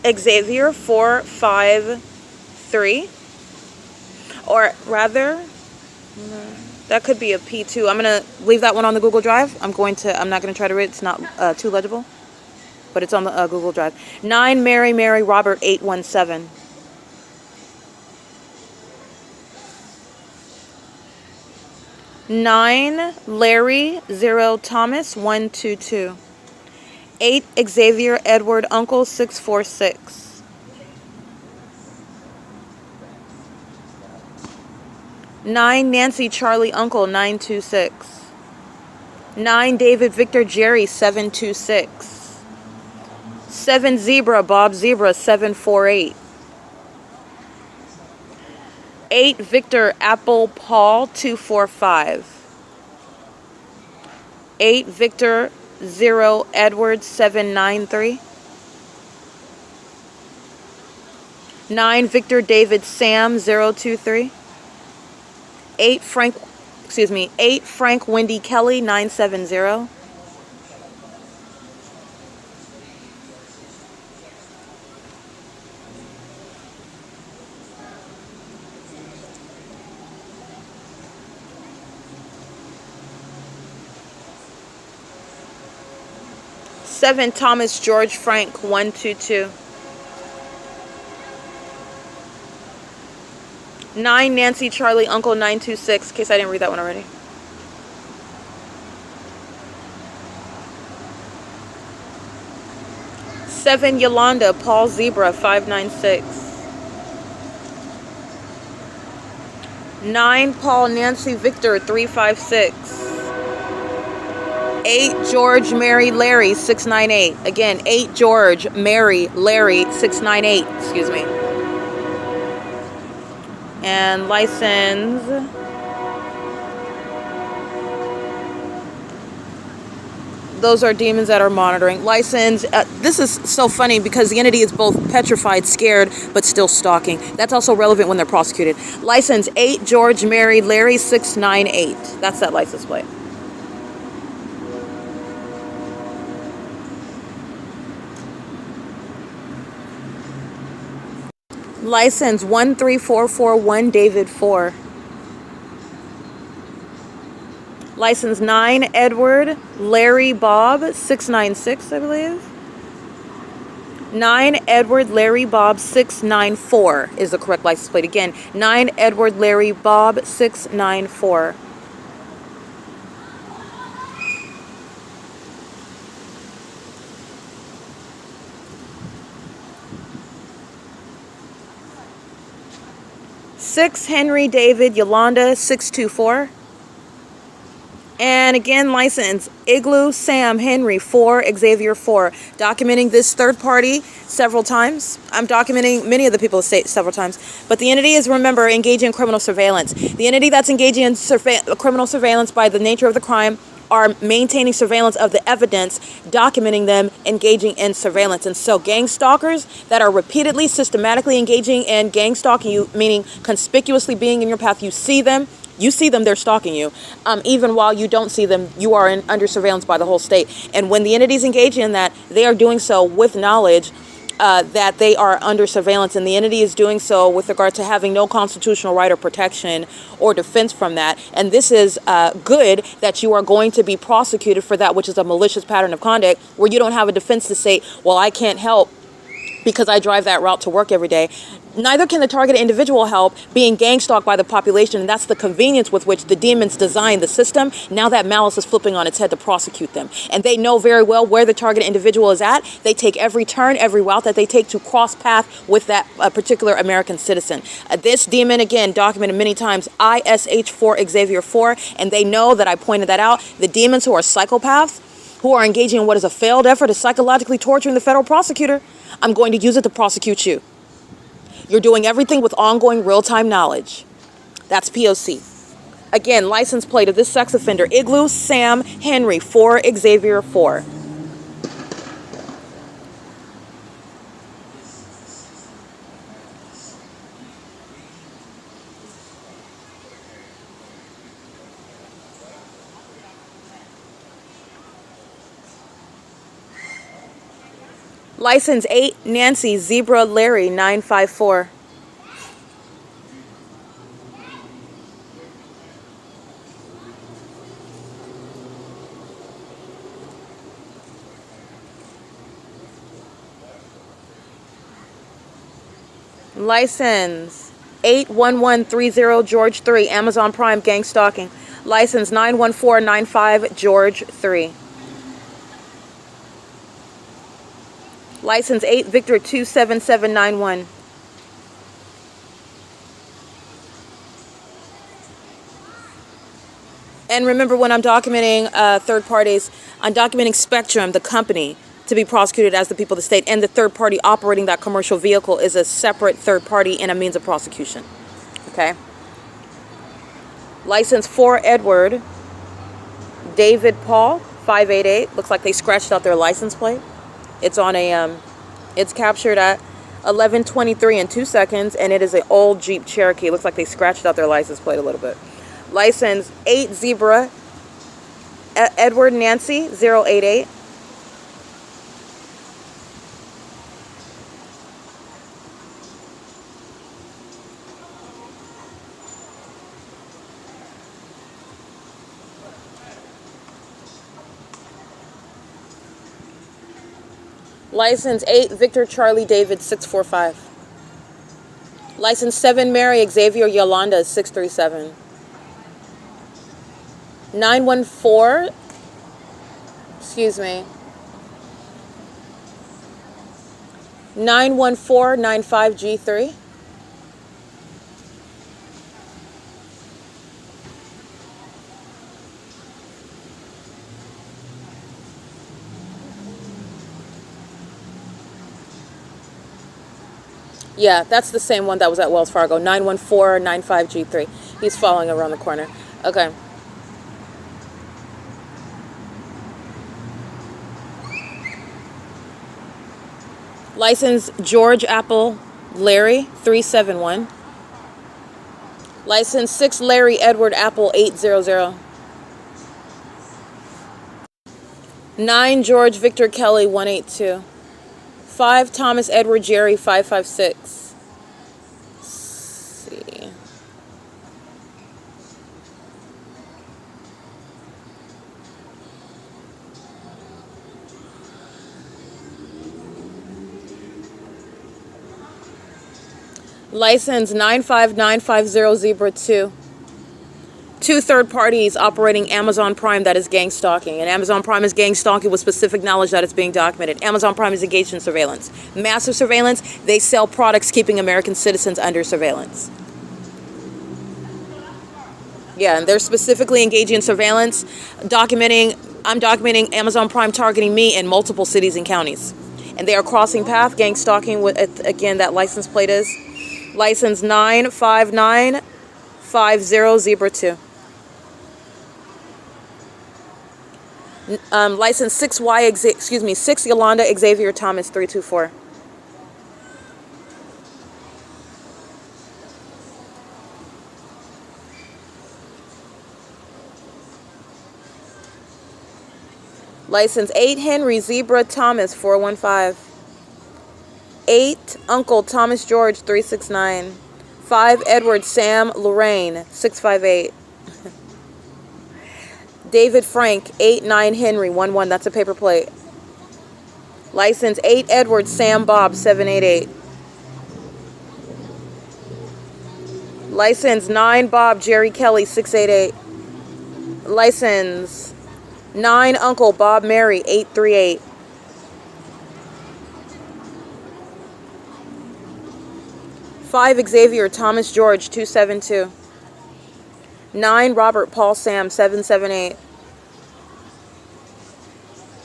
Xavier, 4, 5, 3. Or rather, that could be a P2. I'm going to leave that one on the Google Drive. I'm not going to try to read it. It's not too legible. But it's on the Google Drive. 9 Mary, Mary, Robert, 817. 9 Larry, 0 Thomas, 122. 8 Xavier, Edward, Uncle, 646. 9 Nancy, Charlie, Uncle, 926. 9 David, Victor, Jerry, 726. 7 Zebra, Bob, Zebra, 748. 8 Victor, Apple, Paul, 245. 8 Victor, 0 Edward, 793. 9 Victor, David, Sam, 023. 8 Frank, Wendy, Kelly, 970. 7 Thomas, George, Frank, 122. 9 Nancy, Charlie, Uncle, 926. In case I didn't read that one already. 7 Yolanda, Paul, Zebra, 596. 9 Paul, Nancy, Victor, 356. 8 George, Mary, Larry, 698. Again, 8 George, Mary, Larry, 698. Excuse me. And license. Those are demons that are monitoring. License. This is so funny because the entity is both petrified, scared, but still stalking. That's also relevant when they're prosecuted. License 8 George, Mary, Larry, 698. That's that license plate. License 13441 David 4. License 9 Edward Larry Bob 696, I believe. 9 Edward Larry Bob 694 is the correct license plate. Again, 9 Edward Larry Bob 694. Six Henry David Yolanda 624. And again, license Igloo Sam Henry 4 Xavier 4. Documenting this third party several times. I'm documenting many of the people several times. But the entity is, remember, engaging in criminal surveillance. The entity that's engaging in criminal surveillance by the nature of the crime are maintaining surveillance of the evidence, documenting them, engaging in surveillance. And so gang stalkers that are repeatedly, systematically engaging in gang stalking you, meaning conspicuously being in your path, you see them, they're stalking you. Even while you don't see them, you are under surveillance by the whole state. And when the entities engage in that, they are doing so with knowledge that they are under surveillance, and the entity is doing so with regard to having no constitutional right or protection or defense from that. And this is good that you are going to be prosecuted for that, which is a malicious pattern of conduct where you don't have a defense to say, well, I can't help because I drive that route to work every day. Neither can the targeted individual help being gang stalked by the population, and that's the convenience with which the demons design the system. Now that malice is flipping on its head to prosecute them. And they know very well where the targeted individual is at. They take every turn, every route that they take to cross path with that particular American citizen. This demon, again, documented many times, I.S.H. 4 Xavier 4, and they know that I pointed that out. The demons who are psychopaths, who are engaging in what is a failed effort of psychologically torturing the federal prosecutor, I'm going to use it to prosecute you. You're doing everything with ongoing real-time knowledge. That's P.O.C. Again, license plate of this sex offender, Igloo Sam Henry 4 Xavier 4. License 8, Nancy Zebra Larry 954. License 81130 George 3, Amazon Prime gang stalking. License 91495 George 3. License 8 Victor 27791. And remember, when I'm documenting third parties, I'm documenting Spectrum, the company, to be prosecuted as the people of the state, and the third party operating that commercial vehicle is a separate third party and a means of prosecution. Okay? License 4 Edward David Paul 588. Looks like they scratched out their license plate. It's on a it's captured at 11:23 in 2 seconds, and it is an old Jeep Cherokee. Looks like they scratched out their license plate a little bit. License 8 Zebra Edward Nancy 088. License 8 Victor Charlie David 645. License 7 Mary Xavier Yolanda 637. 914, excuse me, 91495G3. Yeah, that's the same one that was at Wells Fargo, 91495G3. He's following around the corner. Okay. License George Apple Larry 371. License 6 Larry Edward Apple 800. 9 George Victor Kelly 182. 5 Thomas Edward Jerry 556. Let's see. License 95950 Zebra 2. 2 third parties operating Amazon Prime that is gang stalking. And Amazon Prime is gang stalking with specific knowledge that it's being documented. Amazon Prime is engaged in surveillance. Massive surveillance. They sell products keeping American citizens under surveillance. Yeah, and they're specifically engaging in surveillance, I'm documenting Amazon Prime targeting me in multiple cities and counties. And they are crossing path, gang stalking with, again, that license plate is license 95950 Zebra 2. License 6 Yolanda Xavier Thomas 324. License 8 Henry Zebra Thomas 415. 8 Uncle Thomas George 369. 5 Edward Sam Lorraine 658. David Frank 89 Henry 11. That's a paper plate. License 8 Edward Sam Bob 788. License 9 Bob Jerry Kelly 688. License 9 Uncle Bob Mary 838. Five Xavier Thomas George 272. 9 Robert Paul Sam 778.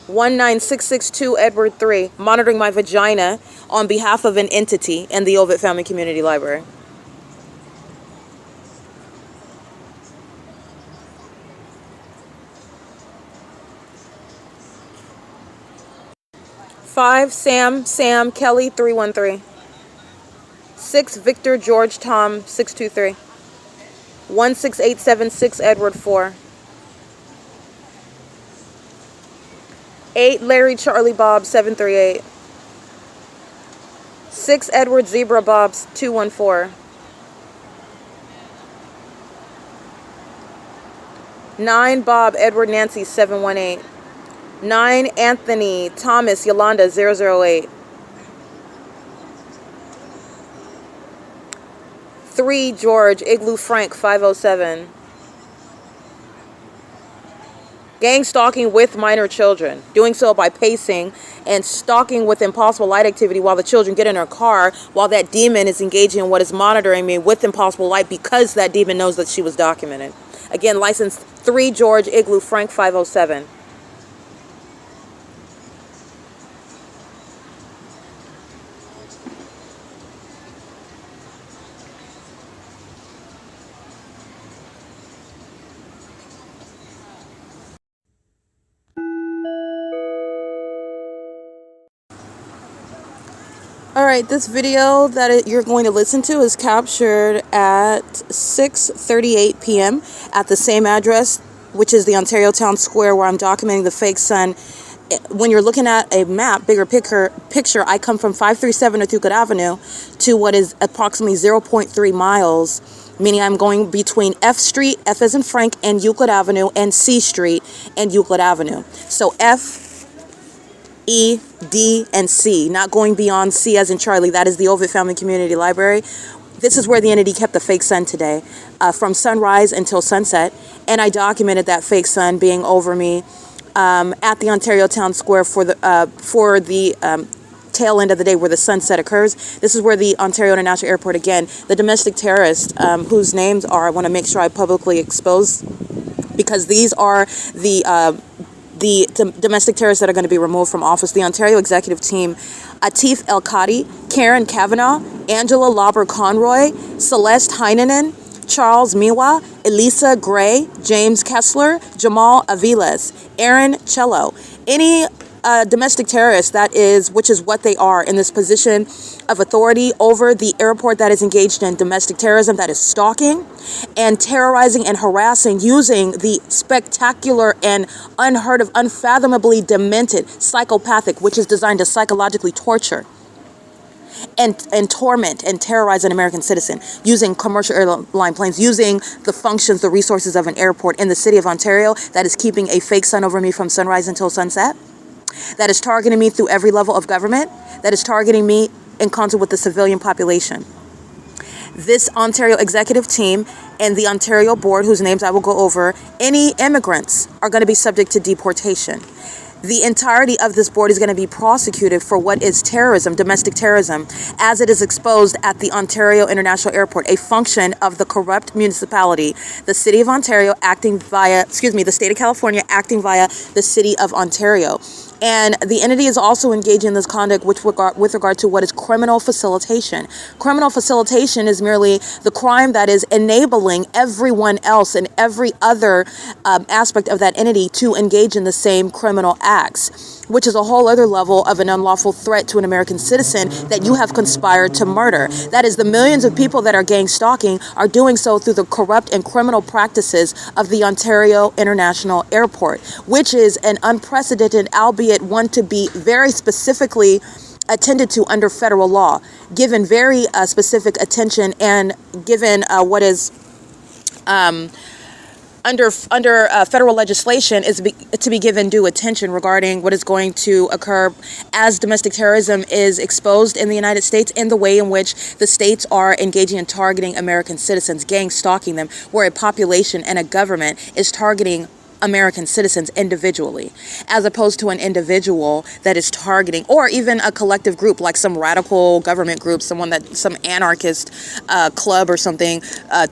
19662 Edward 3. Monitoring my vagina on behalf of an entity in the OVITT Family Community Library. Five Sam Kelly 313. 6 Victor George Tom 623. 16876 Edward 4. 8 Larry Charlie Bob 738. 6 Edward Zebra Bobs 214. 9 Bob Edward Nancy 718. 9 Anthony Thomas Yolanda 008. 3 George Igloo Frank 507. Gang stalking with minor children, doing so by pacing and stalking with impossible light activity while the children get in her car while that demon is engaging in what is monitoring me with impossible light because that demon knows that she was documented. Again, license 3 George Igloo Frank 507. Alright, this video that you're going to listen to is captured at 6:38 p.m. at the same address, which is the Ontario Town Square, where I'm documenting the fake sun. When you're looking at a map, bigger picture, I come from 537 of Euclid Avenue to what is approximately 0.3 miles, meaning I'm going between F Street, F as in Frank, and Euclid Avenue, and C Street and Euclid Avenue. So F, E, D, and C, not going beyond C as in Charlie. That is the OVITT Family Community Library. This is where the entity kept the fake sun today, from sunrise until sunset, and I documented that fake sun being over me at the Ontario Town Square for the tail end of the day where the sunset occurs. This is where the Ontario International Airport, again, the domestic terrorists whose names are, I want to make sure I publicly expose, because these are the domestic terrorists that are going to be removed from office. The Ontario Executive Team: Atif El-Kadi, Karen Kavanagh, Angela Lauber-Conroy, Celeste Heinonen, Charles Miwa, Elisa Gray, James Kessler, Jamal Aviles, Aaron Cello. Any domestic terrorist which is what they are, in this position of authority over the airport, that is engaged in domestic terrorism, that is stalking and terrorizing and harassing using the spectacular and unheard of, unfathomably demented psychopathic, which is designed to psychologically torture and torment and terrorize an American citizen using commercial airline planes, using the functions, the resources of an airport in the city of Ontario, that is keeping a fake sun over me from sunrise until sunset, that is targeting me through every level of government, that is targeting me in concert with the civilian population. This Ontario Executive Team and the Ontario Board, whose names I will go over, any immigrants are going to be subject to deportation. The entirety of this board is going to be prosecuted for what is terrorism, domestic terrorism, as it is exposed at the Ontario International Airport, a function of the corrupt municipality, the City of Ontario acting via, the State of California acting via the City of Ontario. And the entity is also engaging in this conduct with regard to what is criminal facilitation. Criminal facilitation is merely the crime that is enabling everyone else and every other aspect of that entity to engage in the same criminal acts, which is a whole other level of an unlawful threat to an American citizen that you have conspired to murder. That is, the millions of people that are gang stalking are doing so through the corrupt and criminal practices of the Ontario International Airport, which is an unprecedented, albeit one to be very specifically attended to under federal law, given very specific attention and given what is under federal legislation is to be given due attention regarding what is going to occur as domestic terrorism is exposed in the United States, in the way in which the states are engaging in targeting American citizens, gang stalking them, where a population and a government is targeting American citizens individually, as opposed to an individual that is targeting, or even a collective group like some radical government group, some anarchist club or something,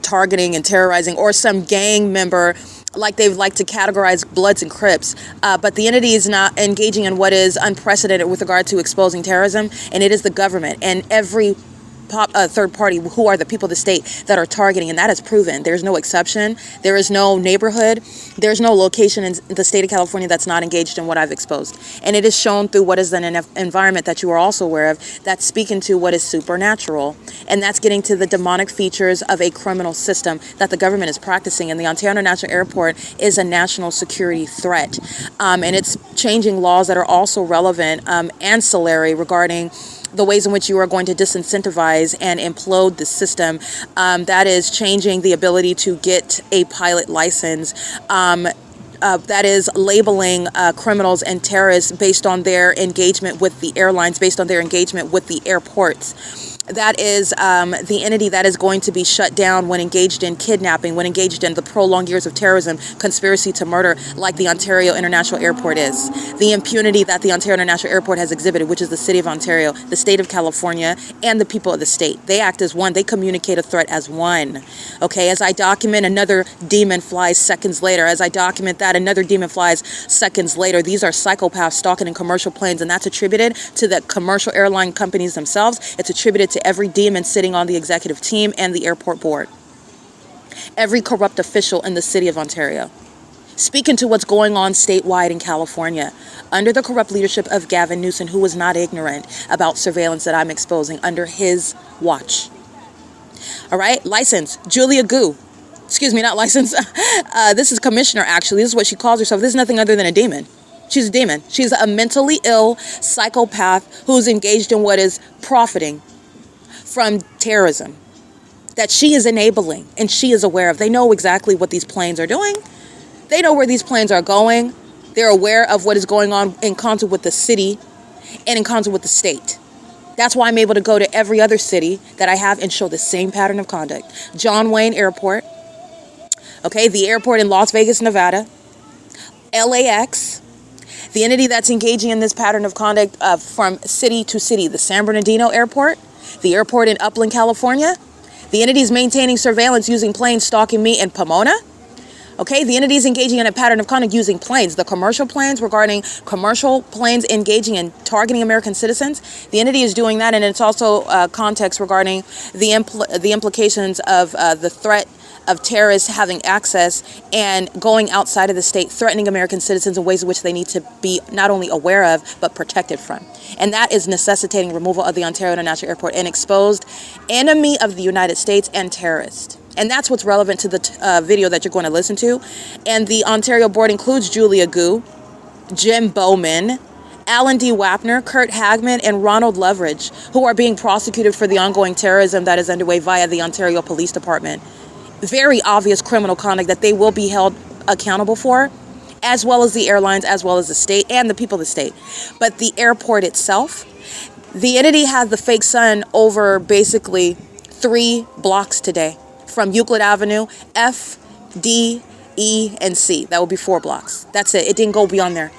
targeting and terrorizing, or some gang member like they like to categorize Bloods and Crips. But the entity is not engaging in what is unprecedented with regard to exposing terrorism, and it is the government and every third party, who are the people of the state that are targeting, and that is proven. There's no exception. There is no neighborhood. There's no location in the state of California that's not engaged in what I've exposed. And it is shown through what is an environment that you are also aware of that's speaking to what is supernatural. And that's getting to the demonic features of a criminal system that the government is practicing. And the Ontario International Airport is a national security threat. And it's changing laws that are also relevant, ancillary regarding the ways in which you are going to disincentivize and implode the system. That is changing the ability to get a pilot license. That is labeling criminals and terrorists based on their engagement with the airlines, based on their engagement with the airports. That is the entity that is going to be shut down when engaged in kidnapping, when engaged in the prolonged years of terrorism, conspiracy to murder, like the Ontario International Airport is. The impunity that the Ontario International Airport has exhibited, which is the City of Ontario, the State of California, and the people of the state. They act as one. They communicate a threat as one. Okay, as I document, another demon flies seconds later. As I document that, another demon flies seconds later. These are psychopaths stalking in commercial planes, and that's attributed to the commercial airline companies themselves. It's attributed to every demon sitting on the executive team and the airport board. Every corrupt official in the City of Ontario. Speaking to what's going on statewide in California, under the corrupt leadership of Gavin Newsom, who was not ignorant about surveillance that I'm exposing under his watch. All right, license, Julia Gu. Excuse me, not license. This is commissioner, actually. This is what she calls herself. This is nothing other than a demon. She's a demon. She's a mentally ill psychopath who's engaged in what is profiting from terrorism that she is enabling and she is aware of. They know exactly what these planes are doing. They know where these planes are going. They're aware of what is going on in concert with the city and in concert with the state. That's why I'm able to go to every other city that I have and show the same pattern of conduct. John Wayne Airport, okay, the airport in Las Vegas, Nevada, LAX, the entity that's engaging in this pattern of conduct from city to city, the San Bernardino Airport, the airport in Upland, California, the entities maintaining surveillance using planes stalking me in Pomona. Okay, the entities engaging in a pattern of conduct using planes, the commercial planes regarding commercial planes engaging in targeting American citizens. The entity is doing that, and it's also context regarding the implications of the threat of terrorists having access and going outside of the state, threatening American citizens in ways in which they need to be not only aware of, but protected from. And that is necessitating removal of the Ontario International Airport, an exposed enemy of the United States and terrorist. And that's what's relevant to the video that you're going to listen to. And the Ontario board includes Julia Gu, Jim Bowman, Alan D. Wapner, Kurt Hagman, and Ronald Leverage, who are being prosecuted for the ongoing terrorism that is underway via the Ontario Police Department. Very obvious criminal conduct that they will be held accountable for, as well as the airlines, as well as the state and the people of the state. But the airport itself, the entity had the fake sun over basically 3 blocks today, from Euclid Avenue, F, D, E, and C. That would be 4 blocks. That's it. It didn't go beyond there.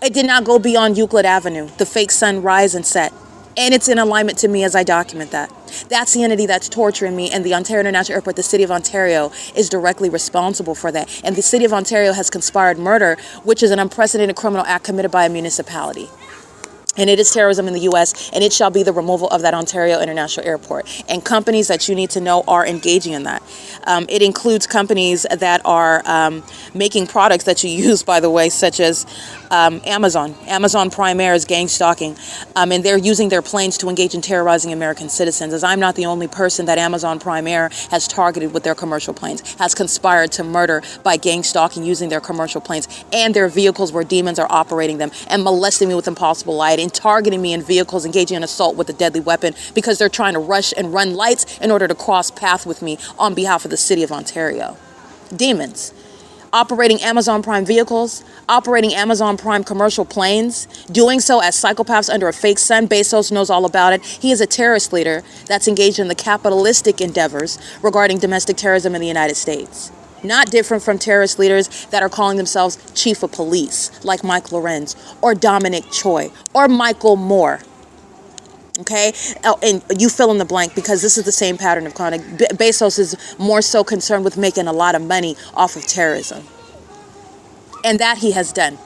It did not go beyond Euclid Avenue, the fake sun rise and set. And it's in alignment to me as I document that. That's the entity that's torturing me, and the Ontario International Airport, the City of Ontario, is directly responsible for that. And the City of Ontario has conspired murder, which is an unprecedented criminal act committed by a municipality. And it is terrorism in the U.S., and it shall be the removal of that Ontario International Airport. And companies that you need to know are engaging in that. It includes companies that are making products that you use, by the way, such as Amazon. Amazon Prime Air is gang stalking, and they're using their planes to engage in terrorizing American citizens. As I'm not the only person that Amazon Prime Air has targeted with their commercial planes, has conspired to murder by gang stalking using their commercial planes and their vehicles where demons are operating them and molesting me with impossible light and targeting me in vehicles, engaging in assault with a deadly weapon because they're trying to rush and run lights in order to cross path with me on behalf of the City of Ontario. Demons. Operating Amazon Prime vehicles, operating Amazon Prime commercial planes, doing so as psychopaths under a fake sun. Bezos knows all about it. He is a terrorist leader that's engaged in the capitalistic endeavors regarding domestic terrorism in the United States. Not different from terrorist leaders that are calling themselves chief of police, like Mike Lorenz, or Dominic Choi, or Michael Moore. Okay? Oh, and you fill in the blank, because this is the same pattern of conduct. Bezos is more so concerned with making a lot of money off of terrorism. And that he has done.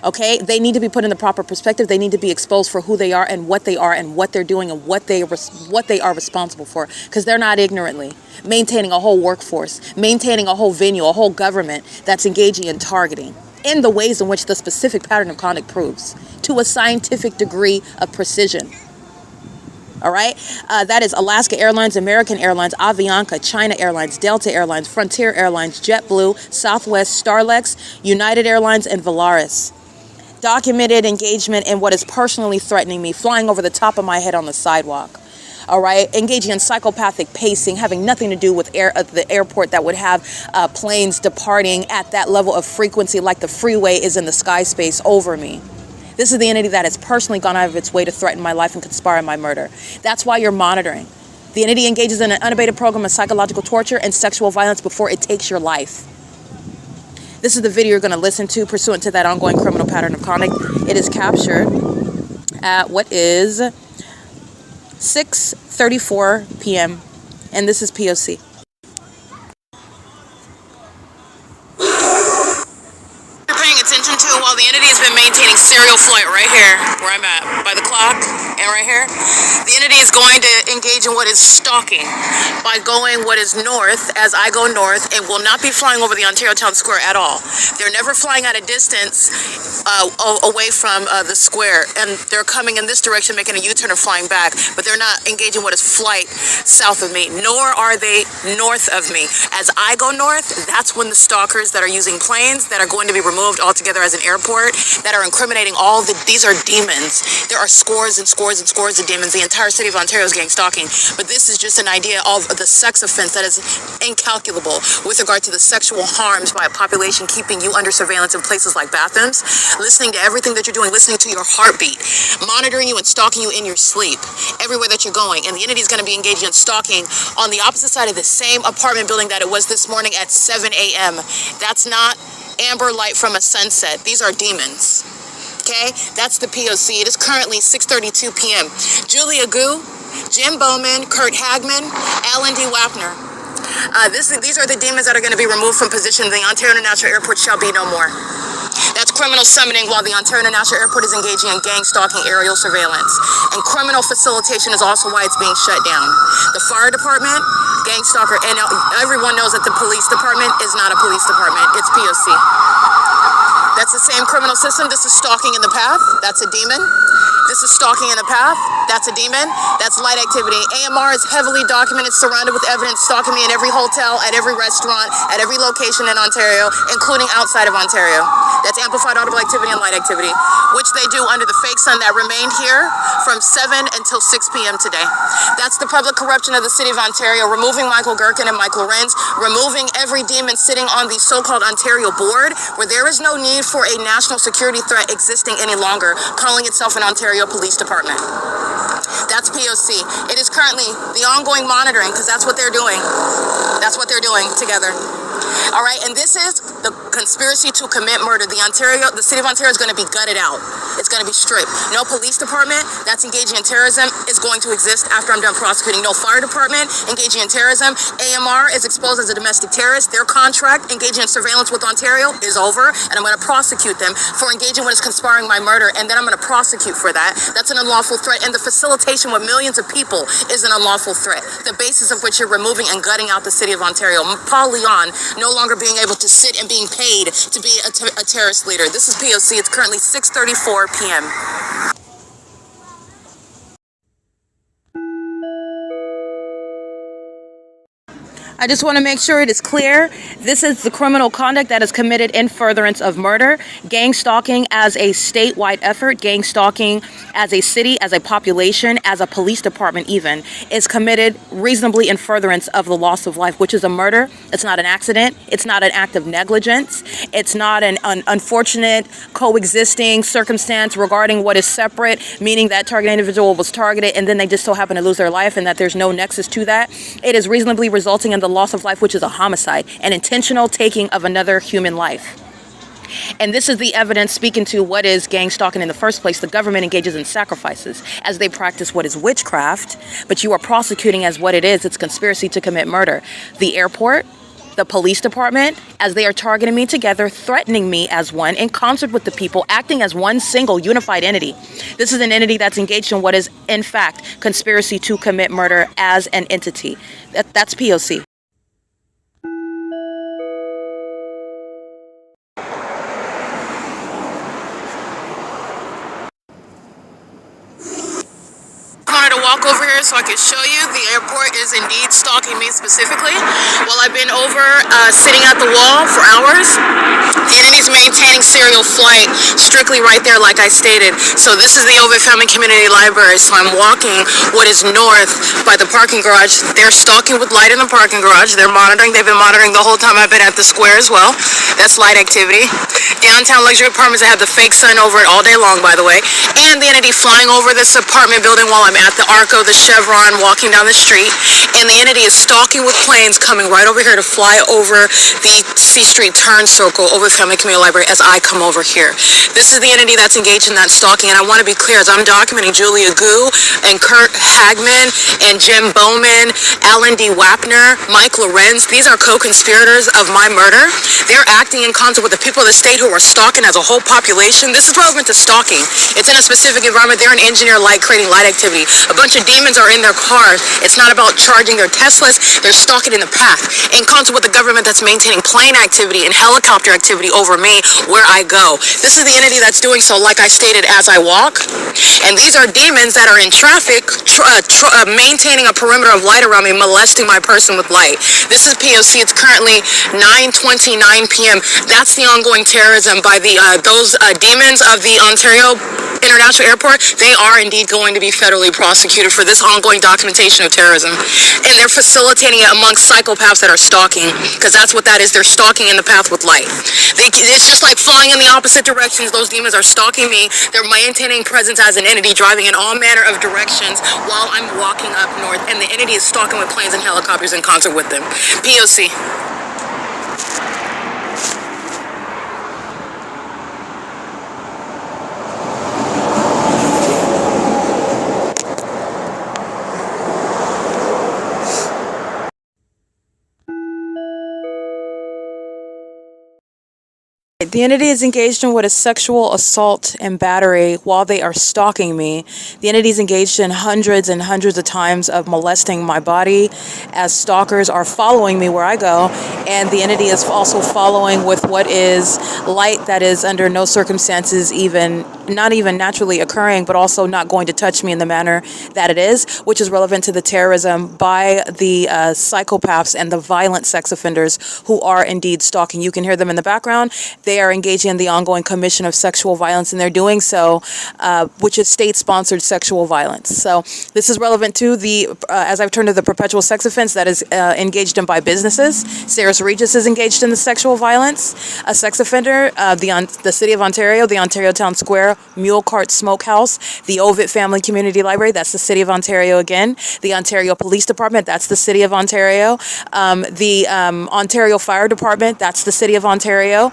Okay? They need to be put in the proper perspective. They need to be exposed for who they are and what they're doing and what they are responsible for. Because they're not ignorantly maintaining a whole workforce, maintaining a whole venue, a whole government that's engaging in targeting in the ways in which the specific pattern of conduct proves, to a scientific degree of precision. All right. That is Alaska Airlines, American Airlines, Avianca, China Airlines, Delta Airlines, Frontier Airlines, JetBlue, Southwest, Starlex, United Airlines, and Volaris. documented engagement in what is personally threatening me, flying over the top of my head on the sidewalk. All right, engaging in psychopathic pacing, having nothing to do with the airport that would have planes departing at that level of frequency like the freeway is in the sky space over me. This is the entity that has personally gone out of its way to threaten my life and conspire in my murder. That's why you're monitoring. The entity engages in an unabated program of psychological torture and sexual violence before it takes your life. This is the video you're going to listen to pursuant to that ongoing criminal pattern of conduct. It is captured at what is 6:34 p.m. and this is P.O.C. You're paying attention to while the entity has been maintaining serial flight right here where I'm at by the clock and right here. The entity is going to engage in what is stalking by going what is north as I go north and will not be flying over the Ontario Town Square at all. They're never flying at a distance away from the square, and they're coming in this direction making a U-turn and flying back, but they're not engaging what is flight south of me, nor are they north of me. As I go north, that's when the stalkers that are using planes that are going to be removed altogether as an airport, that are incriminating these are demons. There are scores and scores and scores of demons. The entire city of Ontario is gang stalking, but this is just an idea of the sex offense that is incalculable with regard to the sexual harms by a population keeping you under surveillance in places like bathrooms, listening to everything that you're doing, listening to your heartbeat, monitoring you and stalking you in your sleep, everywhere that you're going. And the entity is going to be engaging in stalking on the opposite side of the same apartment building that it was this morning at 7 a.m. That's not amber light from a sunset. These are demons. Okay, that's the P.O.C. It is currently 6:32 p.m. Julia Gu, Jim Bowman, Kurt Hagman, Alan D. Wapner. These are the demons that are going to be removed from position. The Ontario International Airport shall be no more. That's criminal summoning while the Ontario International Airport is engaging in gang stalking aerial surveillance. And criminal facilitation is also why it's being shut down. The fire department, gang stalker, and everyone knows that the police department is not a police department. It's P.O.C. That's the same criminal system. This is stalking in the path. That's a demon. This is stalking in the path. That's a demon. That's light activity. AMR is heavily documented, surrounded with evidence, stalking me in every hotel, at every restaurant, at every location in Ontario, including outside of Ontario. That's amplified audible activity and light activity, which they do under the fake sun that remained here from 7 until 6 p.m. today. That's the public corruption of the city of Ontario, removing Michael GERKEN and Michael LORENZ, removing every demon sitting on the so-called Ontario board, where there is no need for a national security threat existing any longer, calling itself an Ontario Police Department. That's P.O.C. It is currently the ongoing monitoring, because that's what they're doing. That's what they're doing together. All right, and this is the conspiracy to commit murder. The city of Ontario is going to be gutted out. It's going to be stripped. No police department that's engaging in terrorism is going to exist after I'm done prosecuting. No fire department engaging in terrorism. AMR is exposed as a domestic terrorist. Their contract engaging in surveillance with Ontario is over, and I'm going to prosecute them for engaging what is conspiring my murder, and then I'm going to prosecute for that. That's an unlawful threat, and the facilitation with millions of people is an unlawful threat, the basis of which you're removing and gutting out the city of Ontario. Paul Leon no longer being able to sit and being paid to be a terrorist leader. This is P.O.C. It's currently 6:34 p.m. I just want to make sure it is clear. This is the criminal conduct that is committed in furtherance of murder. Gang stalking as a statewide effort, gang stalking as a city, as a population, as a police department even, is committed reasonably in furtherance of the loss of life, which is a murder. It's not an accident. It's not an act of negligence. It's not an unfortunate coexisting circumstance regarding what is separate, meaning that target individual was targeted and then they just so happen to lose their life and that there's no nexus to that. It is reasonably resulting in the loss of life, which is a homicide, an intentional taking of another human life. And this is the evidence speaking to what is gang stalking in the first place. The government engages in sacrifices as they practice what is witchcraft, but you are prosecuting as what it is. It's conspiracy to commit murder. The airport, the police department, as they are targeting me together, threatening me as one, in concert with the people, acting as one single unified entity. This is an entity that's engaged in what is, in fact, conspiracy to commit murder as an entity. That's P.O.C. walk over here so I can show you. The airport is indeed stalking me specifically. While I've been over sitting at the wall for hours, the entity's maintaining serial flight strictly right there, like I stated. So this is the OVITT Family Community Library. So I'm walking what is north by the parking garage. They're stalking with light in the parking garage. They're monitoring. They've been monitoring the whole time I've been at the square as well. That's light activity. Downtown luxury apartments that have the fake sun over it all day long, by the way. And the entity flying over this apartment building while I'm at the ARCO, the Chevron, walking down the street. And the entity is stalking with planes coming right over here to fly over the C Street turn circle over the Family Community Library as I come over here. This is the entity that's engaged in that stalking, and I want to be clear, as I'm documenting Julia Gu and Kurt Hagman and Jim Bowman, Alan D. Wapner, Mike Lorenz, these are co-conspirators of my murder. They're acting in concert with the people of the state who are stalking as a whole population. This is relevant to stalking. It's in a specific environment. They're an engineer light, creating light activity. A bunch of demons are in their cars. It's not about charging their Teslas. They're stalking in the path. In concert with the government that's maintaining plane activity and helicopter activity over me where I go. This is the entity that's doing so, like I stated, as I walk. And these are demons that are in traffic, maintaining a perimeter of light around me, molesting my person with light. This is P.O.C. It's currently 9:29 p.m. That's the ongoing terrorism by the those demons of the Ontario International Airport. They are indeed going to be federally prosecuted for this ongoing documentation of terrorism. And they're facilitating it amongst psychopaths that are stalking, because that's what that is. They're stalking in the path with light. It's just like flying in the opposite directions. Those demons are stalking me. They're maintaining presence as an entity, driving in all manner of directions while I'm walking up north. And the entity is stalking with planes and helicopters in concert with them. P.O.C. The entity is engaged in what is sexual assault and battery while they are stalking me. The entity is engaged in hundreds and hundreds of times of molesting my body as stalkers are following me where I go. And the entity is also following with what is light that is under no circumstances not even naturally occurring, but also not going to touch me in the manner that it is, which is relevant to the terrorism by the psychopaths and the violent sex offenders who are indeed stalking. You can hear them in the background. They are engaging in the ongoing commission of sexual violence, and they're doing so, which is state-sponsored sexual violence. So this is relevant to the, as I've turned to the perpetual sex offense that is engaged in by businesses. Sarah Regis is engaged in the sexual violence, a sex offender, the City of Ontario, the Ontario Town Square, Mule Cart Smokehouse, the OVITT Family Community Library, that's the City of Ontario again, the Ontario Police Department, that's the City of Ontario, the Ontario Fire Department, that's the City of Ontario,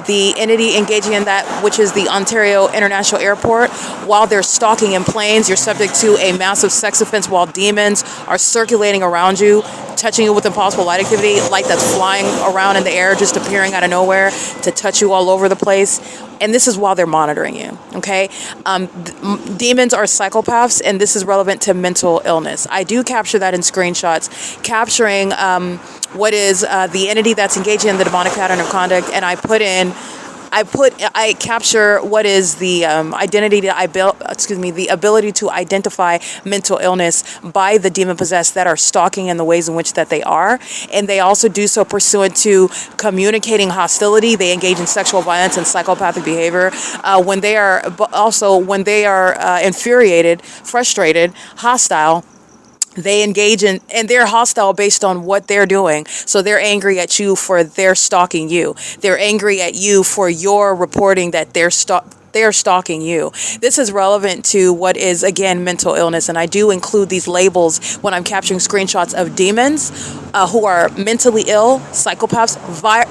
the entity engaging in that, which is the Ontario International Airport. While they're stalking in planes, you're subject to a massive sex offense while demons are circulating around you, touching you with impossible light activity, light that's flying around in the air, just appearing out of nowhere to touch you all over the place. And this is while they're monitoring you, okay? Demons are psychopaths, and this is relevant to mental illness. I do capture that in screenshots, capturing what is the entity that's engaging in the demonic pattern of conduct, and I capture what is the the ability to identify mental illness by the demon possessed that are stalking in the ways in which that they are. And they also do so pursuant to communicating hostility. They engage in sexual violence and psychopathic behavior when they are infuriated, frustrated, hostile. They engage in, and they're hostile based on what they're doing. So they're angry at you for their stalking you. They're angry at you for your reporting that they're stalking you. This is relevant to what is, again, mental illness. And I do include these labels when I'm capturing screenshots of demons who are mentally ill, psychopaths,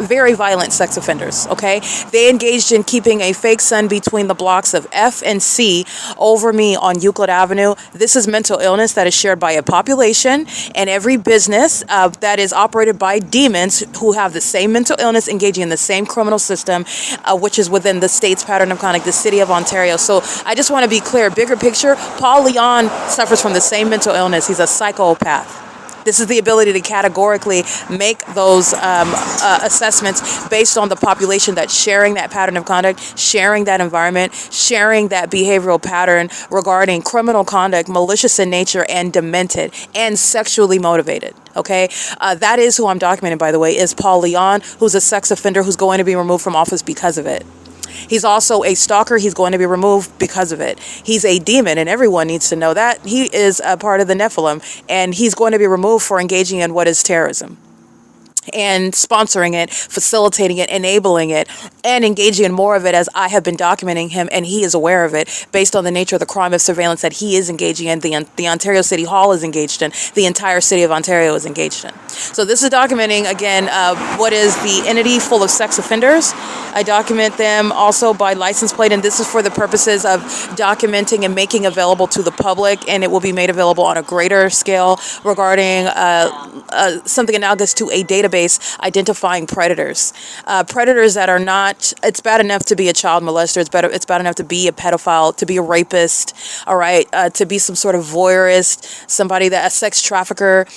very violent sex offenders, okay? They engaged in keeping a fake sun between the blocks of F and C over me on Euclid Avenue. This is mental illness that is shared by a population and every business that is operated by demons who have the same mental illness, engaging in the same criminal system, which is within the state's pattern of conduct, the City of Ontario. So I just want to be clear, bigger picture, Paul Leon suffers from the same mental illness. He's a psychopath. This is the ability to categorically make those assessments based on the population that's sharing that pattern of conduct, sharing that environment, sharing that behavioral pattern regarding criminal conduct, malicious in nature, and demented, and sexually motivated. Okay, that is who I'm documenting, by the way, is Paul Leon, who's a sex offender who's going to be removed from office because of it. He's also a stalker. He's going to be removed because of it. He's a demon, and everyone needs to know that. He is a part of the Nephilim, and he's going to be removed for engaging in what is terrorism and sponsoring it, facilitating it, enabling it, and engaging in more of it as I have been documenting him, and he is aware of it based on the nature of the crime of surveillance that he is engaging in, the Ontario City Hall is engaged in, the entire city of Ontario is engaged in. So this is documenting, again, what is the entity full of sex offenders. I document them also by license plate, and this is for the purposes of documenting and making available to the public, and it will be made available on a greater scale regarding something analogous to a database identifying predators. Predators that are not, it's bad enough to be a child molester, it's bad enough to be a pedophile, to be a rapist, all right, to be some sort of voyeurist, somebody that, a sex trafficker.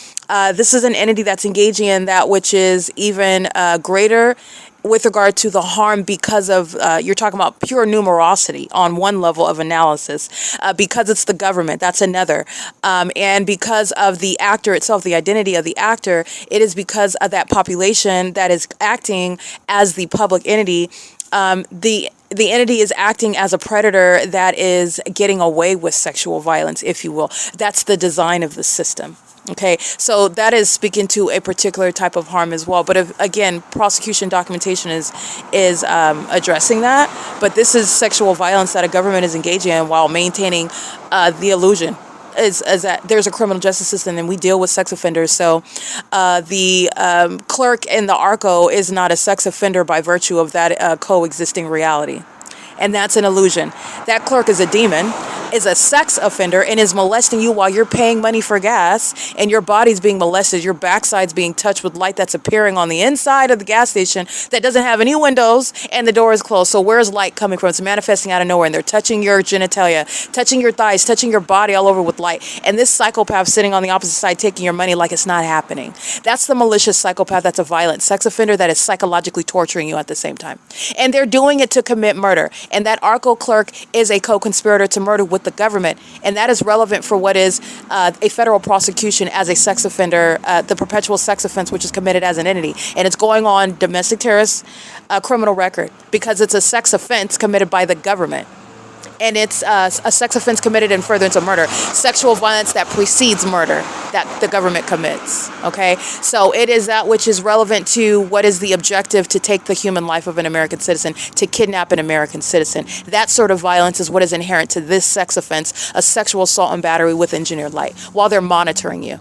This is an entity that's engaging in that which is even greater with regard to the harm because of, you're talking about pure numerosity on one level of analysis, because it's the government, that's another. And because of the actor itself, the identity of the actor, it is because of that population that is acting as the public entity. The entity is acting as a predator that is getting away with sexual violence, if you will. That's the design of the system. Okay, so that is speaking to a particular type of harm as well. But if, again, prosecution documentation is addressing that. But this is sexual violence that a government is engaging in while maintaining the illusion is that there's a criminal justice system and we deal with sex offenders. So the clerk in the ARCO is not a sex offender by virtue of that coexisting reality. And that's an illusion. That clerk is a demon, is a sex offender, and is molesting you while you're paying money for gas, and your body's being molested, your backside's being touched with light that's appearing on the inside of the gas station that doesn't have any windows, and the door is closed. So where's light coming from? It's manifesting out of nowhere, and they're touching your genitalia, touching your thighs, touching your body all over with light. And this psychopath sitting on the opposite side taking your money like it's not happening. That's the malicious psychopath. That's a violent sex offender that is psychologically torturing you at the same time. And they're doing it to commit murder. And that ARCO clerk is a co-conspirator to murder with the government. And that is relevant for what is a federal prosecution as a sex offender, the perpetual sex offense, which is committed as an entity. And it's going on domestic terrorist criminal record because it's a sex offense committed by the government. And it's a sex offense committed in furtherance of murder, sexual violence that precedes murder that the government commits, okay? So it is that which is relevant to what is the objective to take the human life of an American citizen, to kidnap an American citizen. That sort of violence is what is inherent to this sex offense, a sexual assault and battery with engineered light, while they're monitoring you.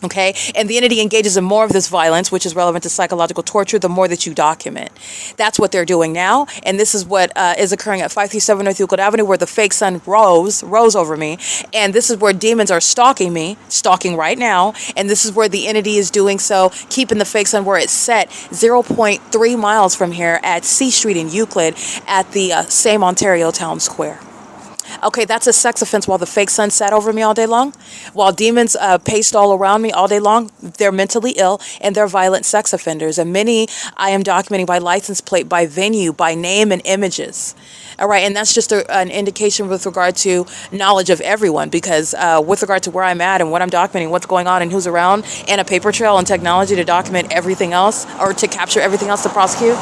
Okay, and the entity engages in more of this violence, which is relevant to psychological torture, the more that you document. That's what they're doing now, and this is what is occurring at 537 North Euclid Avenue, where the fake sun rose over me, and this is where demons are stalking me, stalking right now, and this is where the entity is doing so, keeping the fake sun where it's set 0.3 miles from here at C Street in Euclid at the same Ontario Town Square. Okay, that's a sex offense while the fake sun sat over me all day long, while demons paced all around me all day long. They're mentally ill and they're violent sex offenders. And many I am documenting by license plate, by venue, by name and images. All right, and that's just an indication with regard to knowledge of everyone, because with regard to where I'm at and what I'm documenting, what's going on and who's around, and a paper trail and technology to document everything else or to capture everything else to prosecute,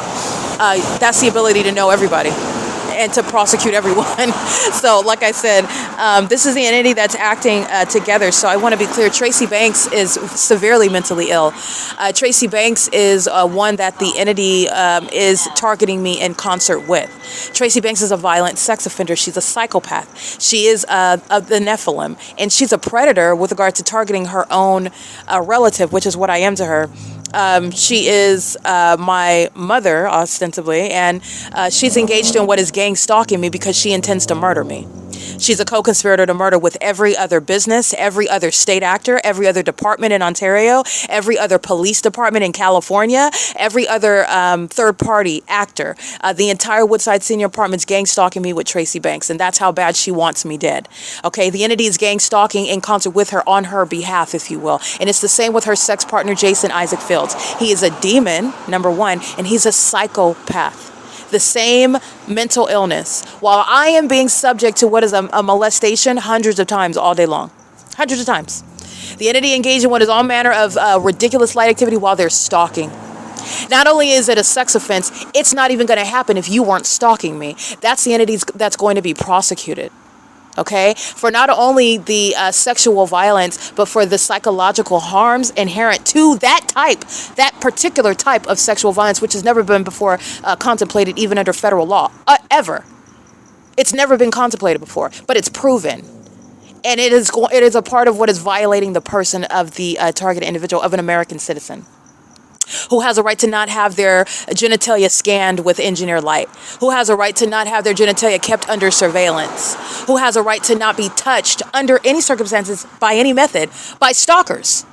that's the ability to know everybody and to prosecute everyone. So like I said, this is the entity that's acting together. So I want to be clear, Tracy Banks is severely mentally ill. Tracy Banks is one that the entity is targeting me in concert with. Tracy Banks is a violent sex offender. She's a psychopath. She is of the Nephilim, and she's a predator with regard to targeting her own relative, which is what I am to her. She is my mother, ostensibly, and she's engaged in what is gang stalking me because she intends to murder me. She's a co-conspirator to murder with every other business, every other state actor, every other department in Ontario, every other police department in California, every other third-party actor. The entire Woodside Senior Apartment's gang stalking me with Tracy Banks, and that's how bad she wants me dead. Okay, the entity is gang stalking in concert with her on her behalf, if you will. And it's the same with her sex partner, Jason Isaac Fields. He is a demon, number one, and he's a psychopath. The same mental illness. While I am being subject to what is a molestation hundreds of times all day long. Hundreds of times. The entity engaged in what is all manner of ridiculous light activity while they're stalking. Not only is it a sex offense, it's not even going to happen if you weren't stalking me. That's the entity that's going to be prosecuted. Okay, for not only the sexual violence, but for the psychological harms inherent to that particular type of sexual violence, which has never been before contemplated even under federal law, ever. It's never been contemplated before, but it's proven. And it is a part of what is violating the person of the targeted individual, of an American citizen, who has a right to not have their genitalia scanned with engineered light, who has a right to not have their genitalia kept under surveillance, who has a right to not be touched under any circumstances by any method by stalkers,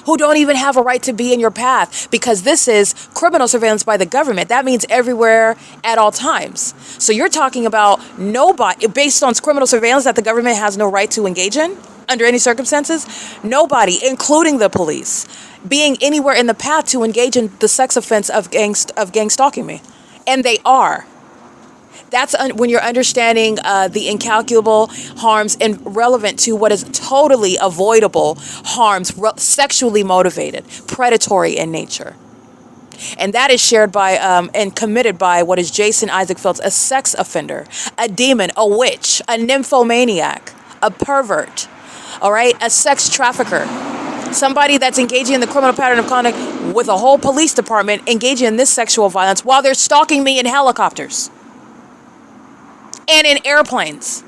who don't even have a right to be in your path, because this is criminal surveillance by the government. That means everywhere at all times. So you're talking about nobody, based on criminal surveillance that the government has no right to engage in under any circumstances, nobody, including the police, being anywhere in the path to engage in the sex offense of gang stalking me. And they are. That's when you're understanding the incalculable harms and relevant to what is totally avoidable harms, sexually motivated, predatory in nature. And that is shared by and committed by what is Jason Isaac Fields, a sex offender, a demon, a witch, a nymphomaniac, a pervert, all right, a sex trafficker. Somebody that's engaging in the criminal pattern of conduct with a whole police department engaging in this sexual violence while they're stalking me in helicopters and in airplanes.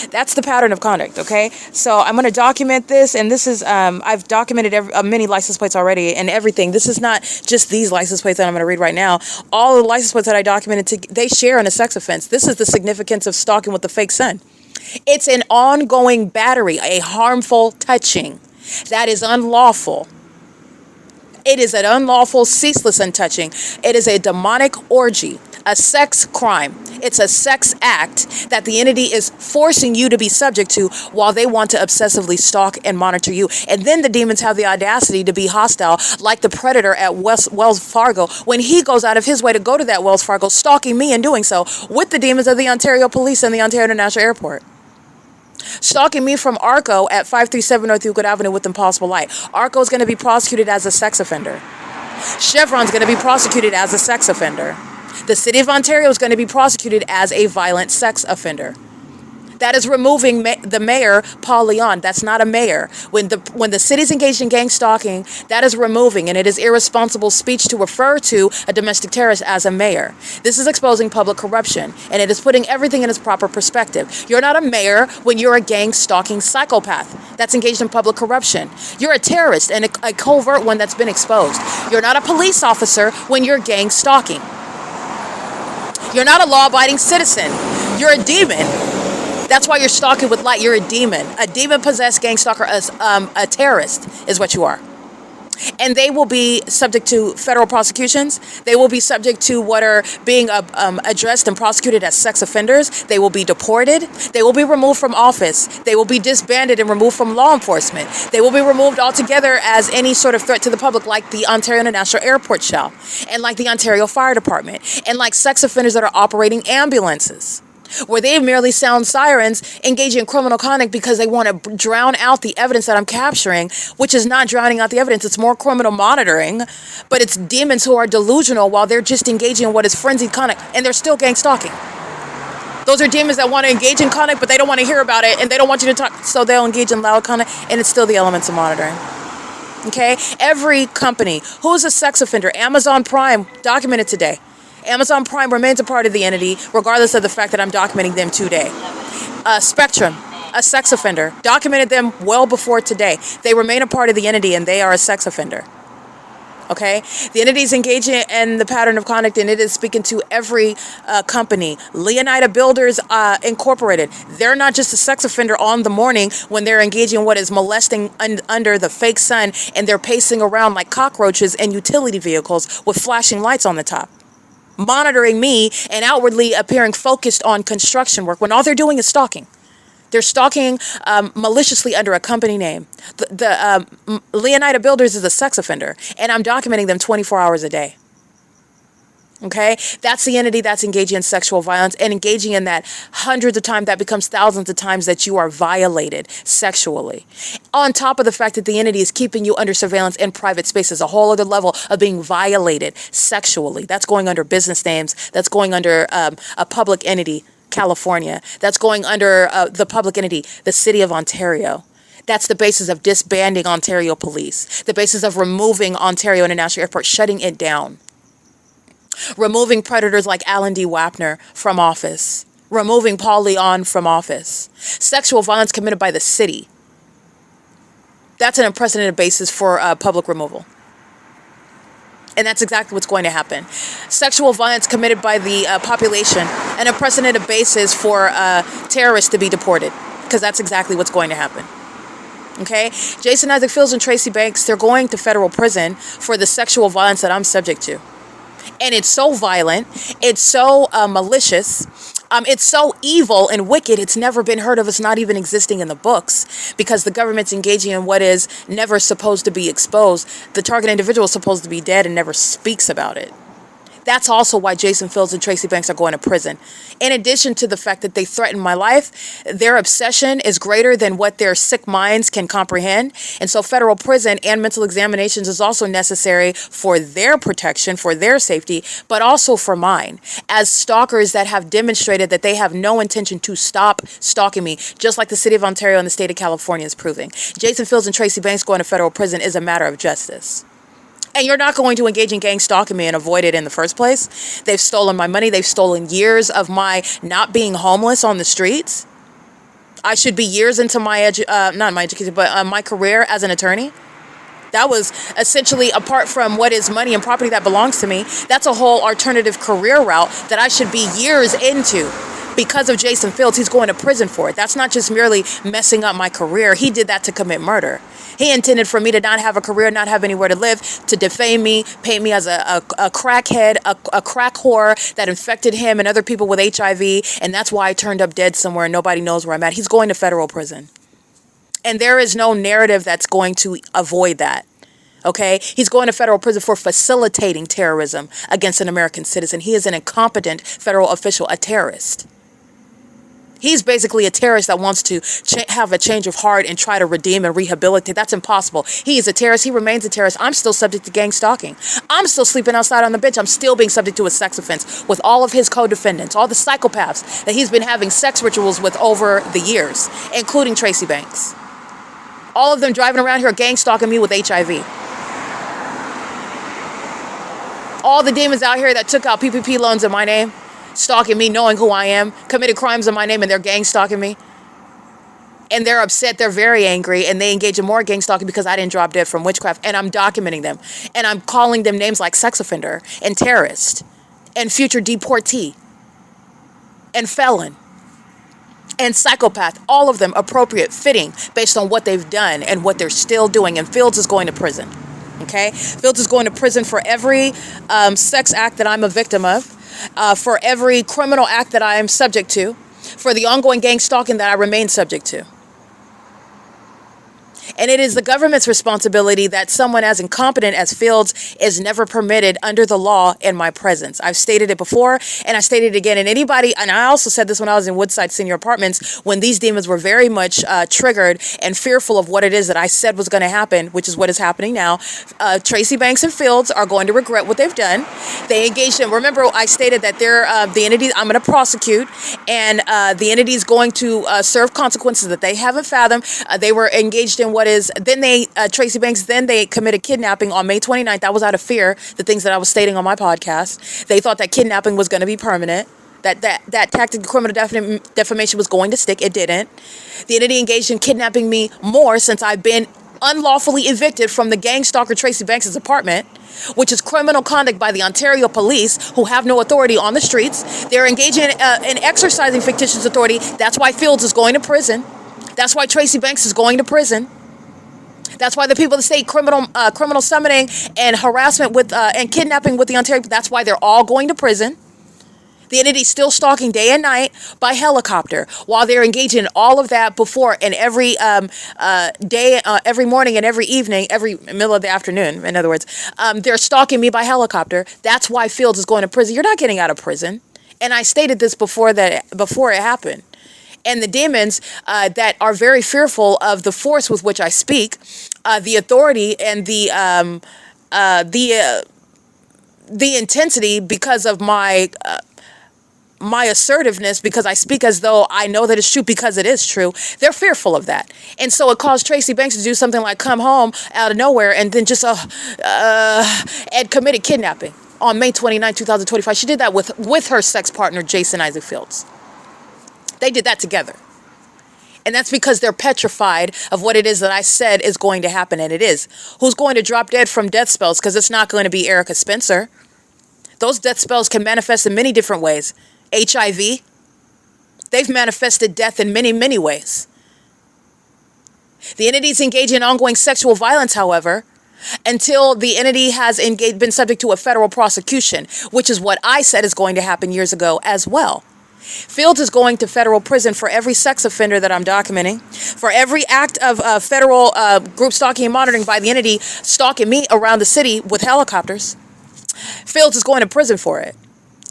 That's the pattern of conduct, okay? So I'm going to document this, and this is, I've documented many license plates already and everything. This is not just these license plates that I'm going to read right now. All the license plates that I documented, they share in a sex offense. This is the significance of stalking with the fake son. It's an ongoing battery, a harmful touching that is unlawful. It is an unlawful, ceaseless untouching. It is a demonic orgy, a sex crime. It's a sex act that the entity is forcing you to be subject to while they want to obsessively stalk and monitor you. And then the demons have the audacity to be hostile, like the predator at Wells Fargo, when he goes out of his way to go to that Wells Fargo, stalking me and doing so with the demons of the Ontario Police and the Ontario International Airport. Stalking me from ARCO at 537 North Euclid Avenue with Impossible Light. ARCO is going to be prosecuted as a sex offender. Chevron is going to be prosecuted as a sex offender. The City of Ontario is going to be prosecuted as a violent sex offender. That is removing the mayor, Paul Leon. That's not a mayor. When the city's engaged in gang stalking, that is removing, and it is irresponsible speech to refer to a domestic terrorist as a mayor. This is exposing public corruption, and it is putting everything in its proper perspective. You're not a mayor when you're a gang stalking psychopath that's engaged in public corruption. You're a terrorist, and a covert one that's been exposed. You're not a police officer when you're gang stalking. You're not a law-abiding citizen. You're a demon. That's why you're stalking with light. You're a demon. A demon-possessed gang stalker, a terrorist is what you are. And they will be subject to federal prosecutions. They will be subject to what are being addressed and prosecuted as sex offenders. They will be deported. They will be removed from office. They will be disbanded and removed from law enforcement. They will be removed altogether as any sort of threat to the public, like the Ontario International Airport shall, and like the Ontario Fire Department, and like sex offenders that are operating ambulances, where they merely sound sirens, engaging in criminal conduct because they want to drown out the evidence that I'm capturing, which is not drowning out the evidence. It's more criminal monitoring, but it's demons who are delusional while they're just engaging in what is frenzied conduct, and they're still gang stalking. Those are demons that want to engage in conduct, but they don't want to hear about it, and they don't want you to talk, so they'll engage in loud conduct, and it's still the elements of monitoring. Okay? Every company, who's a sex offender, Amazon Prime, documented today. Amazon Prime remains a part of the entity, regardless of the fact that I'm documenting them today. Spectrum, a sex offender, documented them well before today. They remain a part of the entity, and they are a sex offender. Okay, the entity is engaging in the pattern of conduct, and it is speaking to every company. Leonida Builders Incorporated. They're not just a sex offender on the morning when they're engaging in what is molesting under the fake sun, and they're pacing around like cockroaches in utility vehicles with flashing lights on the top, monitoring me and outwardly appearing focused on construction work when all they're doing is stalking. They're stalking maliciously under a company name. The Leonida Builders is a sex offender, and I'm documenting them 24 hours a day. Okay? That's the entity that's engaging in sexual violence and engaging in that hundreds of times, that becomes thousands of times that you are violated sexually. On top of the fact that the entity is keeping you under surveillance in private spaces, a whole other level of being violated sexually. That's going under business names. That's going under a public entity, California. That's going under the public entity, the city of Ontario. That's the basis of disbanding Ontario Police, the basis of removing Ontario International Airport, shutting it down, removing predators like Alan D. Wapner from office, removing Paul Leon from office. Sexual violence committed by the city. That's an unprecedented basis for public removal. And that's exactly what's going to happen. Sexual violence committed by the population, an unprecedented basis for terrorists to be deported, because that's exactly what's going to happen. Okay? Jason Isaac Fields and Tracy Banks, they're going to federal prison for the sexual violence that I'm subject to. And it's so violent, it's so malicious, it's so evil and wicked, it's never been heard of, it's not even existing in the books, because the government's engaging in what is never supposed to be exposed. The target individual is supposed to be dead and never speaks about it. That's also why Jason Fields and Tracy Banks are going to prison. In addition to the fact that they threaten my life, their obsession is greater than what their sick minds can comprehend. And so federal prison and mental examinations is also necessary for their protection, for their safety, but also for mine, as stalkers that have demonstrated that they have no intention to stop stalking me, just like the city of Ontario and the state of California is proving. Jason Fields and Tracy Banks going to federal prison is a matter of justice. And you're not going to engage in gang stalking me and avoid it in the first place. They've stolen my money. They've stolen years of my not being homeless on the streets. I should be years into my, not my education, but my career as an attorney. That was essentially, apart from what is money and property that belongs to me, that's a whole alternative career route that I should be years into. Because of Jason Fields, he's going to prison for it. That's not just merely messing up my career. He did that to commit murder. He intended for me to not have a career, not have anywhere to live, to defame me, paint me as a crackhead, a crack whore that infected him and other people with HIV. And that's why I turned up dead somewhere and nobody knows where I'm at. He's going to federal prison. And there is no narrative that's going to avoid that. Okay? He's going to federal prison for facilitating terrorism against an American citizen. He is an incompetent federal official, a terrorist. He's basically a terrorist that wants to have a change of heart and try to redeem and rehabilitate. That's impossible. He is a terrorist. He remains a terrorist. I'm still subject to gang stalking. I'm still sleeping outside on the bench. I'm still being subject to a sex offense with all of his co-defendants, all the psychopaths that he's been having sex rituals with over the years, including Tracy Banks. All of them driving around here gang stalking me with HIV. All the demons out here that took out PPP loans in my name, stalking me, knowing who I am, committed crimes in my name, and they're gang stalking me. And they're upset, they're very angry, and they engage in more gang stalking because I didn't drop dead from witchcraft, and I'm documenting them. And I'm calling them names like sex offender, and terrorist, and future deportee, and felon, and psychopath, all of them appropriate, fitting, based on what they've done and what they're still doing. And Fields is going to prison, okay? Fields is going to prison for every sex act that I'm a victim of, for every criminal act that I am subject to, for the ongoing gang stalking that I remain subject to. And it is the government's responsibility that someone as incompetent as Fields is never permitted under the law in my presence. I've stated it before, and I stated it again. And anybody, and I also said this when I was in Woodside Senior Apartments, when these demons were very much triggered and fearful of what it is that I said was going to happen, which is what is happening now. Tracy Banks and Fields are going to regret what they've done. They engaged in, remember I stated that they're the entity I'm going to prosecute, and the entity is going to serve consequences that they haven't fathomed. They were engaged in what is, then they, Tracy Banks, then they committed kidnapping on May 29th. That was out of fear, the things that I was stating on my podcast. They thought that kidnapping was going to be permanent, that tactic of criminal defamation was going to stick. It didn't. The entity engaged in kidnapping me more since I've been unlawfully evicted from the gang stalker Tracy Banks' apartment, which is criminal conduct by the Ontario police, who have no authority on the streets. They're engaging in exercising fictitious authority. That's why Fields is going to prison. That's why Tracy Banks is going to prison. That's why the people that state criminal summoning and harassment with and kidnapping with the Ontario, that's why they're all going to prison. The entity's still stalking day and night by helicopter while they're engaging in all of that before and every day, every morning and every evening, every middle of the afternoon, in other words. They're stalking me by helicopter. That's why Fields is going to prison. You're not getting out of prison. And I stated this before it happened. And the demons that are very fearful of the force with which I speak, the authority and the intensity because of my assertiveness, because I speak as though I know that it's true because it is true, they're fearful of that. And so it caused Tracy Banks to do something like come home out of nowhere and then just and committed kidnapping on May 29, 2025. She did that with her sex partner, Jason Isaac Fields. They did that together. And that's because they're petrified of what it is that I said is going to happen, and it is. Who's going to drop dead from death spells? Because it's not going to be Erica Spencer. Those death spells can manifest in many different ways. HIV. They've manifested death in many, many ways. The entity's engaging in ongoing sexual violence, however, until the entity has been subject to a federal prosecution, which is what I said is going to happen years ago as well. Fields is going to federal prison for every sex offender that I'm documenting, for every act of federal group stalking and monitoring by the entity stalking me around the city with helicopters. Fields is going to prison for it.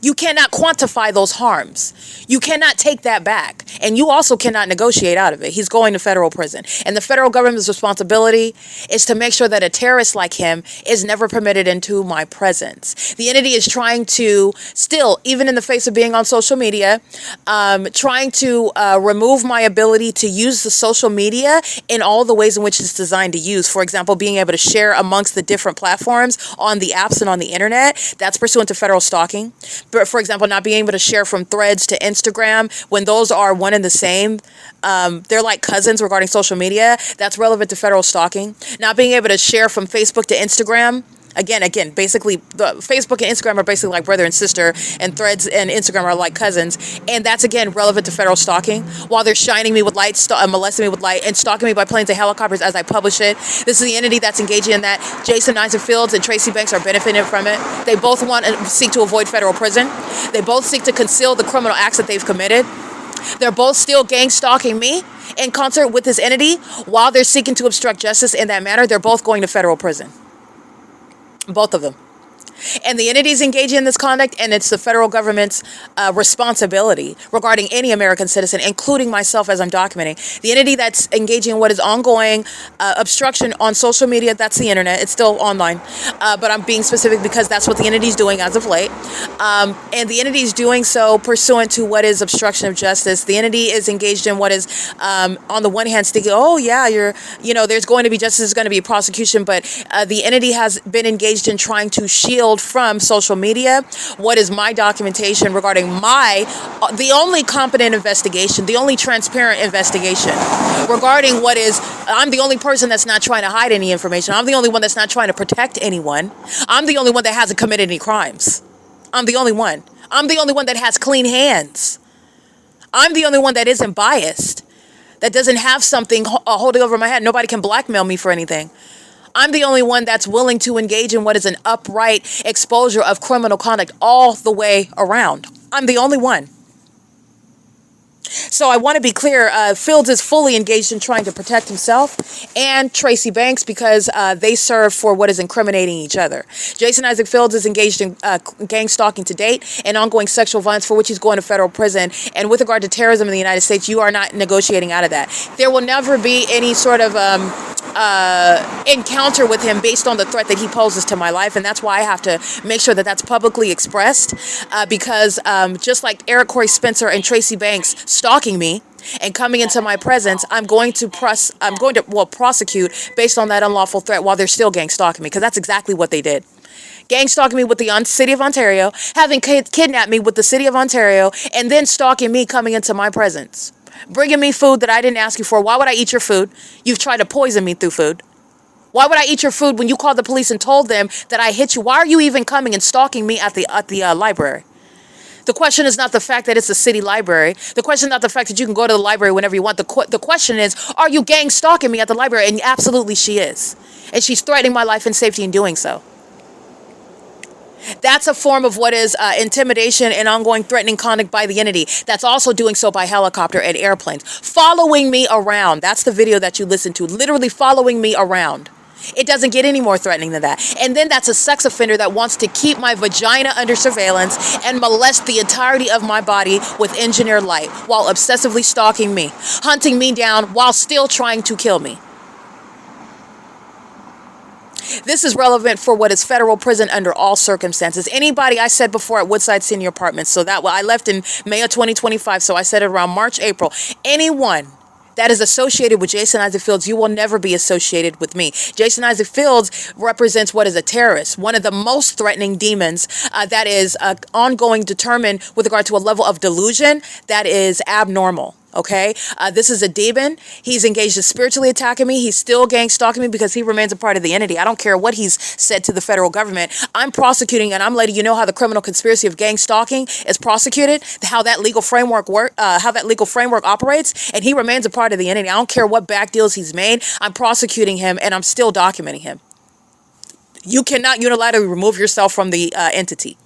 You cannot quantify those harms. You cannot take that back. And you also cannot negotiate out of it. He's going to federal prison. And the federal government's responsibility is to make sure that a terrorist like him is never permitted into my presence. The entity is trying to still, even in the face of being on social media, trying to remove my ability to use the social media in all the ways in which it's designed to use. For example, being able to share amongst the different platforms on the apps and on the internet. That's pursuant to federal stalking. For example, not being able to share from Threads to Instagram when those are one and the same. They're like cousins regarding social media. That's relevant to federal stalking. Not being able to share from Facebook to Instagram. Again, basically, the Facebook and Instagram are basically like brother and sister, and Threads and Instagram are like cousins. And that's, again, relevant to federal stalking. While they're shining me with light, molesting me with light, and stalking me by planes and helicopters as I publish it. This is the entity that's engaging in that. Jason Isaac Fields and Tracy Banks are benefiting from it. They both seek to avoid federal prison. They both seek to conceal the criminal acts that they've committed. They're both still gang stalking me in concert with this entity while they're seeking to obstruct justice in that manner. They're both going to federal prison. Both of them. And the entities engaging in this conduct, and it's the federal government's responsibility regarding any American citizen, including myself as I'm documenting. The entity that's engaging in what is ongoing obstruction on social media, that's the internet. It's still online. But I'm being specific because that's what the entity's doing as of late. And the entity's doing so pursuant to what is obstruction of justice. The entity is engaged in what is, on the one hand, thinking, oh, yeah, there's going to be justice, there's going to be prosecution. But the entity has been engaged in trying to shield from social media what is my documentation regarding the only competent investigation, the only transparent investigation regarding what is, I'm the only person that's not trying to hide any information. I'm the only one that's not trying to protect anyone. I'm the only one that hasn't committed any crimes. I'm the only one. I'm the only one that has clean hands. I'm the only one that isn't biased, that doesn't have something holding over my head. Nobody can blackmail me for anything. I'm the only one that's willing to engage in what is an upright exposure of criminal conduct all the way around. I'm the only one. So I want to be clear, Fields is fully engaged in trying to protect himself and Tracy Banks because they serve for what is incriminating each other. Jason Isaac Fields is engaged in gang stalking to date and ongoing sexual violence for which he's going to federal prison. And with regard to terrorism in the United States, you are not negotiating out of that. There will never be any sort of encounter with him based on the threat that he poses to my life. And that's why I have to make sure that that's publicly expressed because just like Eric Corey Spencer and Tracy Banks stalking me and coming into my presence, I'm going to prosecute based on that unlawful threat while they're still gang stalking me, because that's exactly what they did. Gang stalking me with the city of Ontario, having kidnapped me with the city of Ontario, and then stalking me coming into my presence. Bringing me food that I didn't ask you for. Why would I eat your food? You've tried to poison me through food. Why would I eat your food when you called the police and told them that I hit you? Why are you even coming and stalking me at the library? The question is not the fact that it's a city library. The question is not the fact that you can go to the library whenever you want. The question is, are you gang stalking me at the library? And absolutely she is. And she's threatening my life and safety in doing so. That's a form of what is intimidation and ongoing threatening conduct by the entity. That's also doing so by helicopter and airplanes. Following me around. That's the video that you listened to. Literally following me around. It doesn't get any more threatening than that. And then that's a sex offender that wants to keep my vagina under surveillance and molest the entirety of my body with engineered light while obsessively stalking me, hunting me down while still trying to kill me. This is relevant for what is federal prison under all circumstances. Anybody, I said before, at Woodside Senior Apartments, so that I left in May of 2025, so I said it around March, April. Anyone that is associated with Jason Isaac Fields, you will never be associated with me. Jason Isaac Fields represents what is a terrorist, one of the most threatening demons that is ongoing, determined with regard to a level of delusion that is abnormal. Okay, this is a demon. He's engaged in spiritually attacking me. He's still gang stalking me because he remains a part of the entity. I don't care what he's said to the federal government. I'm prosecuting, and I'm letting you know how the criminal conspiracy of gang stalking is prosecuted, how that legal framework operates, and he remains a part of the entity. I don't care what back deals he's made. I'm prosecuting him, and I'm still documenting him. You cannot unilaterally remove yourself from the entity.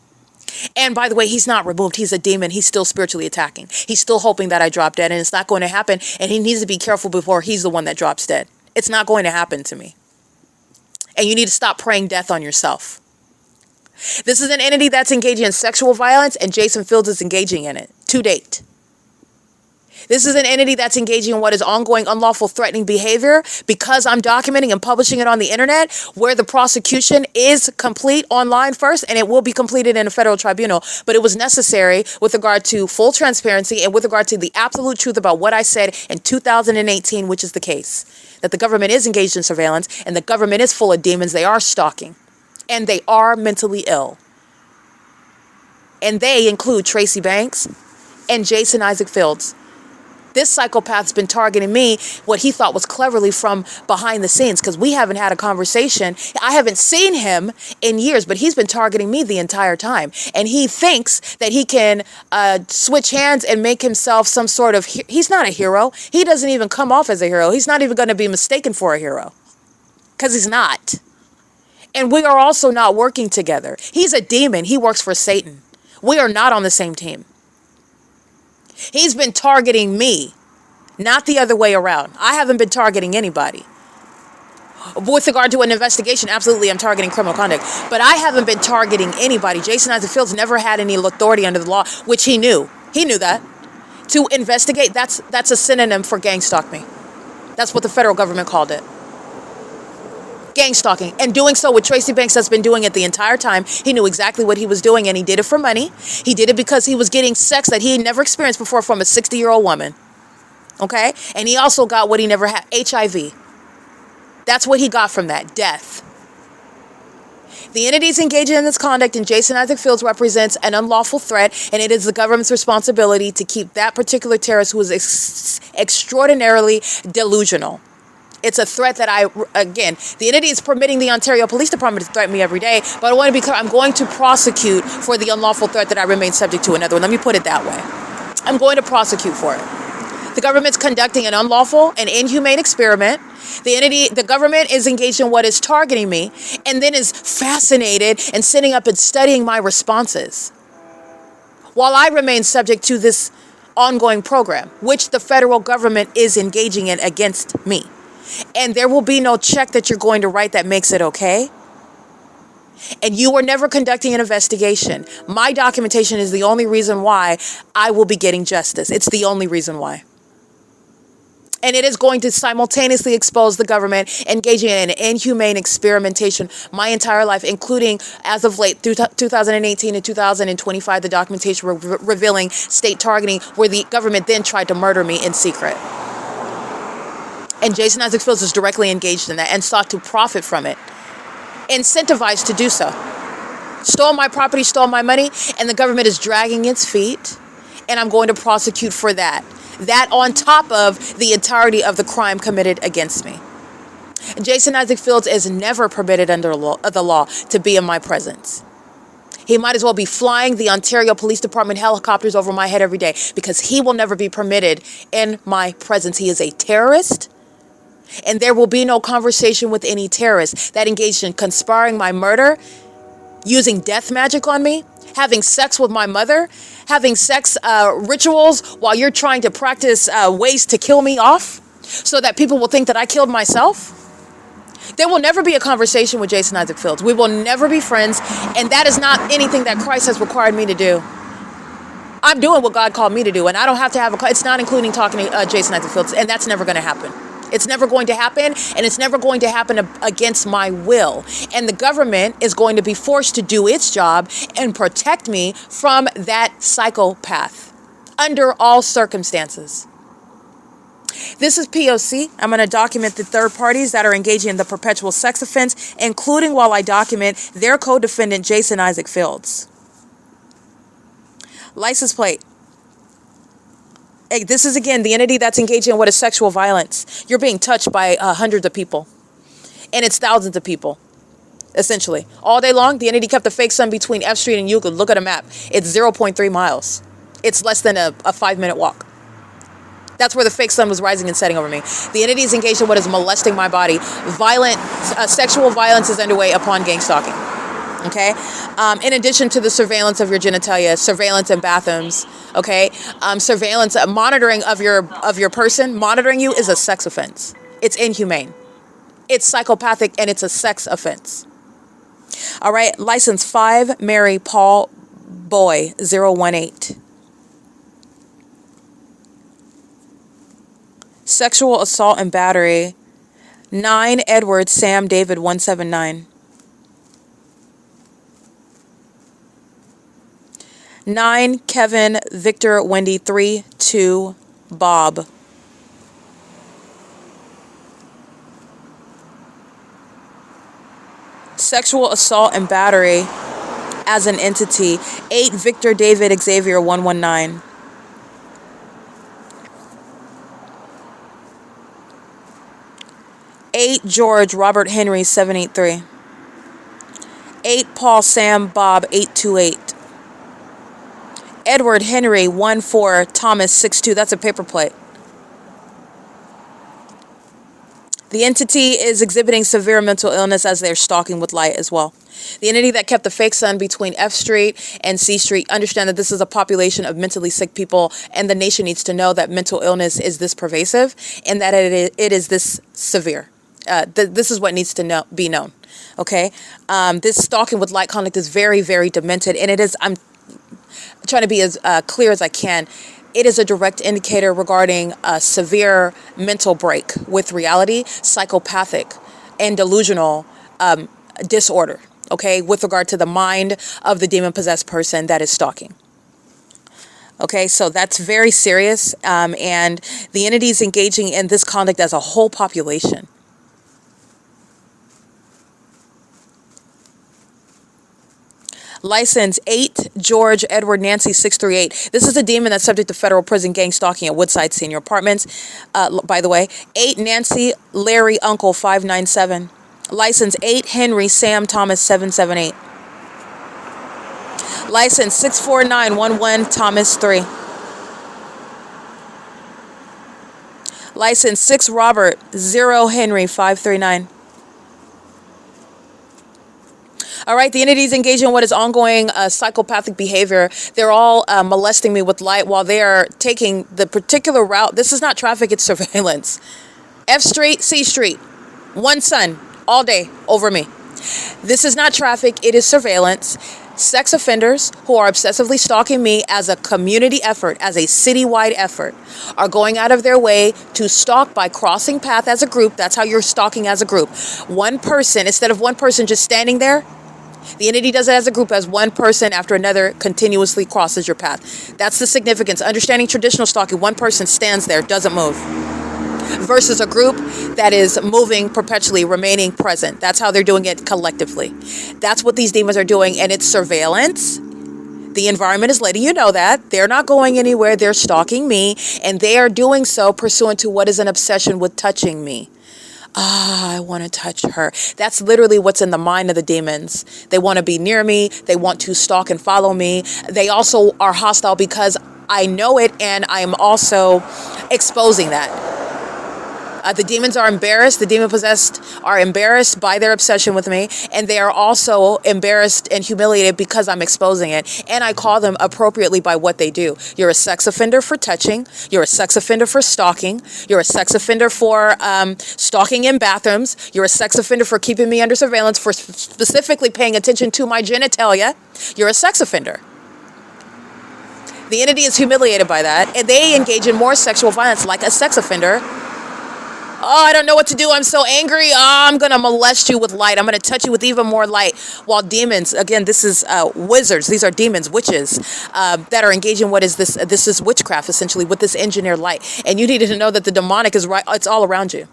And by the way, he's not removed. He's a demon. He's still spiritually attacking. He's still hoping that I drop dead, and it's not going to happen. And he needs to be careful before he's the one that drops dead. It's not going to happen to me. And you need to stop praying death on yourself. This is an entity that's engaging in sexual violence, and Jason Fields is engaging in it to date. This is an entity that's engaging in what is ongoing unlawful threatening behavior because I'm documenting and publishing it on the internet, where the prosecution is complete online first, and it will be completed in a federal tribunal. But it was necessary with regard to full transparency and with regard to the absolute truth about what I said in 2018, which is the case, that the government is engaged in surveillance and the government is full of demons. They are stalking and they are mentally ill. And they include Tracy Banks and Jason Isaac Fields. This psychopath's been targeting me, what he thought was cleverly, from behind the scenes, because we haven't had a conversation. I haven't seen him in years, but he's been targeting me the entire time. And he thinks that he can switch hands and make himself some sort of... He's not a hero. He doesn't even come off as a hero. He's not even going to be mistaken for a hero, because he's not. And we are also not working together. He's a demon. He works for Satan. We are not on the same team. He's been targeting me, not the other way around. I haven't been targeting anybody. With regard to an investigation, absolutely, I'm targeting criminal conduct. But I haven't been targeting anybody. Jason Isaac Fields never had any authority under the law, which he knew. He knew that. To investigate, that's a synonym for gang stalk me. That's what the federal government called it. Gang stalking, and doing so with Tracy Banks has been doing it the entire time. He knew exactly what he was doing, and he did it for money. He did it because he was getting sex that he had never experienced before from a 60-year-old woman. Okay? And he also got what he never had, HIV. That's what he got from that, death. The entities engaging in this conduct, and Jason Isaac Fields represents an unlawful threat, and it is the government's responsibility to keep that particular terrorist, who is extraordinarily delusional. It's a threat that again, the entity is permitting the Ontario Police Department to threaten me every day, but I want to be clear, I'm going to prosecute for the unlawful threat that I remain subject to. Another one, let me put it that way. I'm going to prosecute for it. The government's conducting an unlawful and inhumane experiment. The government is engaged in what is targeting me, and then is fascinated and sitting up and studying my responses, while I remain subject to this ongoing program, which the federal government is engaging in against me. And there will be no check that you're going to write that makes it okay. And you are never conducting an investigation. My documentation is the only reason why I will be getting justice. It's the only reason why. And it is going to simultaneously expose the government engaging in an inhumane experimentation my entire life, including, as of late, through 2018 and 2025, the documentation revealing state targeting, where the government then tried to murder me in secret. And Jason Isaac Fields is directly engaged in that and sought to profit from it, incentivized to do so. Stole my property, stole my money, and the government is dragging its feet, and I'm going to prosecute for that. That on top of the entirety of the crime committed against me. Jason Isaac Fields is never permitted under the law to be in my presence. He might as well be flying the Ontario Police Department helicopters over my head every day, because he will never be permitted in my presence. He is a terrorist, and there will be no conversation with any terrorist that engaged in conspiring my murder, using death magic on me, having sex with my mother, having sex rituals while you're trying to practice ways to kill me off so that people will think that I killed myself. There will never be a conversation with Jason Isaac Fields. We will never be friends, and that is not anything that Christ has required me to do. I'm doing what God called me to do, and I don't have to have it's not including talking to Jason Isaac Fields, and that's never going to happen. It's never going to happen, and it's never going to happen against my will. And the government is going to be forced to do its job and protect me from that psychopath under all circumstances. This is P.O.C. I'm going to document the third parties that are engaging in the perpetual sex offense, including while I document their co-defendant, Jason Isaac Fields. License plate. Hey, this is, again, the entity that's engaging in what is sexual violence. You're being touched by hundreds of people, and it's thousands of people, essentially. All day long, the entity kept a fake sun between F Street and Euclid. Look at a map. It's 0.3 miles. It's less than a 5-minute walk. That's where the fake sun was rising and setting over me. The entity is engaged in what is molesting my body. Sexual violence is underway upon gang stalking. Okay? In addition to the surveillance of your genitalia, surveillance in bathrooms, okay? Surveillance, monitoring of your person, monitoring you is a sex offense. It's inhumane. It's psychopathic, and it's a sex offense. All right? License 5, Mary Paul Boy, 018. Sexual assault and battery, 9 Edward Sam David 179. 9 Kevin Victor Wendy 32 Bob. Sexual assault and battery as an entity, 8 Victor David Xavier 119. 8 George Robert Henry 783. 8 Paul Sam Bob 828. Edward Henry 14 Thomas 62. That's a paper plate. The entity is exhibiting severe mental illness as they're stalking with light as well. The entity that kept the fake sun between F Street and C Street, understand that this is a population of mentally sick people, and the nation needs to know that mental illness is this pervasive and that it is this severe. This is what needs to be known. Okay, this stalking with light conduct is very, very demented, and it is. I'm trying to be as clear as I can. It is a direct indicator regarding a severe mental break with reality, psychopathic, and delusional disorder. Okay, with regard to the mind of the demon-possessed person that is stalking. Okay, so that's very serious, and the entity is engaging in this conduct as a whole population. License 8 George Edward Nancy 638. This is a demon that's subject to federal prison gang stalking at Woodside Senior Apartments. By the way, 8 Nancy Larry Uncle 597. License 8 Henry Sam Thomas 778. License 64911 Thomas 3. License 6 Robert 0 Henry 539. All right, the entities engaging in what is ongoing psychopathic behavior. They're all molesting me with light while they are taking the particular route. This is not traffic, it's surveillance. F Street, C Street, one sun, all day over me. This is not traffic, it is surveillance. Sex offenders who are obsessively stalking me as a community effort, as a citywide effort, are going out of their way to stalk by crossing path as a group. That's how you're stalking as a group. One person, instead of one person just standing there, the entity does it as a group, as one person after another continuously crosses your path. That's the significance. Understanding traditional stalking, one person stands there, doesn't move, versus a group that is moving perpetually, remaining present. That's how they're doing it collectively. That's what these demons are doing, and it's surveillance. The environment is letting you know that. They're not going anywhere. They're stalking me, and they are doing so pursuant to what is an obsession with touching me. I want to touch her. That's literally what's in the mind of the demons. They want to be near me. They want to stalk and follow me. They also are hostile because I know it, and I am also exposing that. The demons are embarrassed. The demon-possessed are embarrassed by their obsession with me, and they are also embarrassed and humiliated because I'm exposing it. And I call them appropriately by what they do. You're a sex offender for touching. You're a sex offender for stalking. You're a sex offender for stalking in bathrooms. You're a sex offender for keeping me under surveillance, for specifically paying attention to my genitalia. You're a sex offender. The entity is humiliated by that, and they engage in more sexual violence like a sex offender. Oh, I don't know what to do. I'm so angry. Oh, I'm going to molest you with light. I'm going to touch you with even more light. While demons, again, this is wizards. These are demons, witches, that are engaging what is this? This is witchcraft, essentially, with this engineered light. And you needed to know that the demonic is right. It's all around you.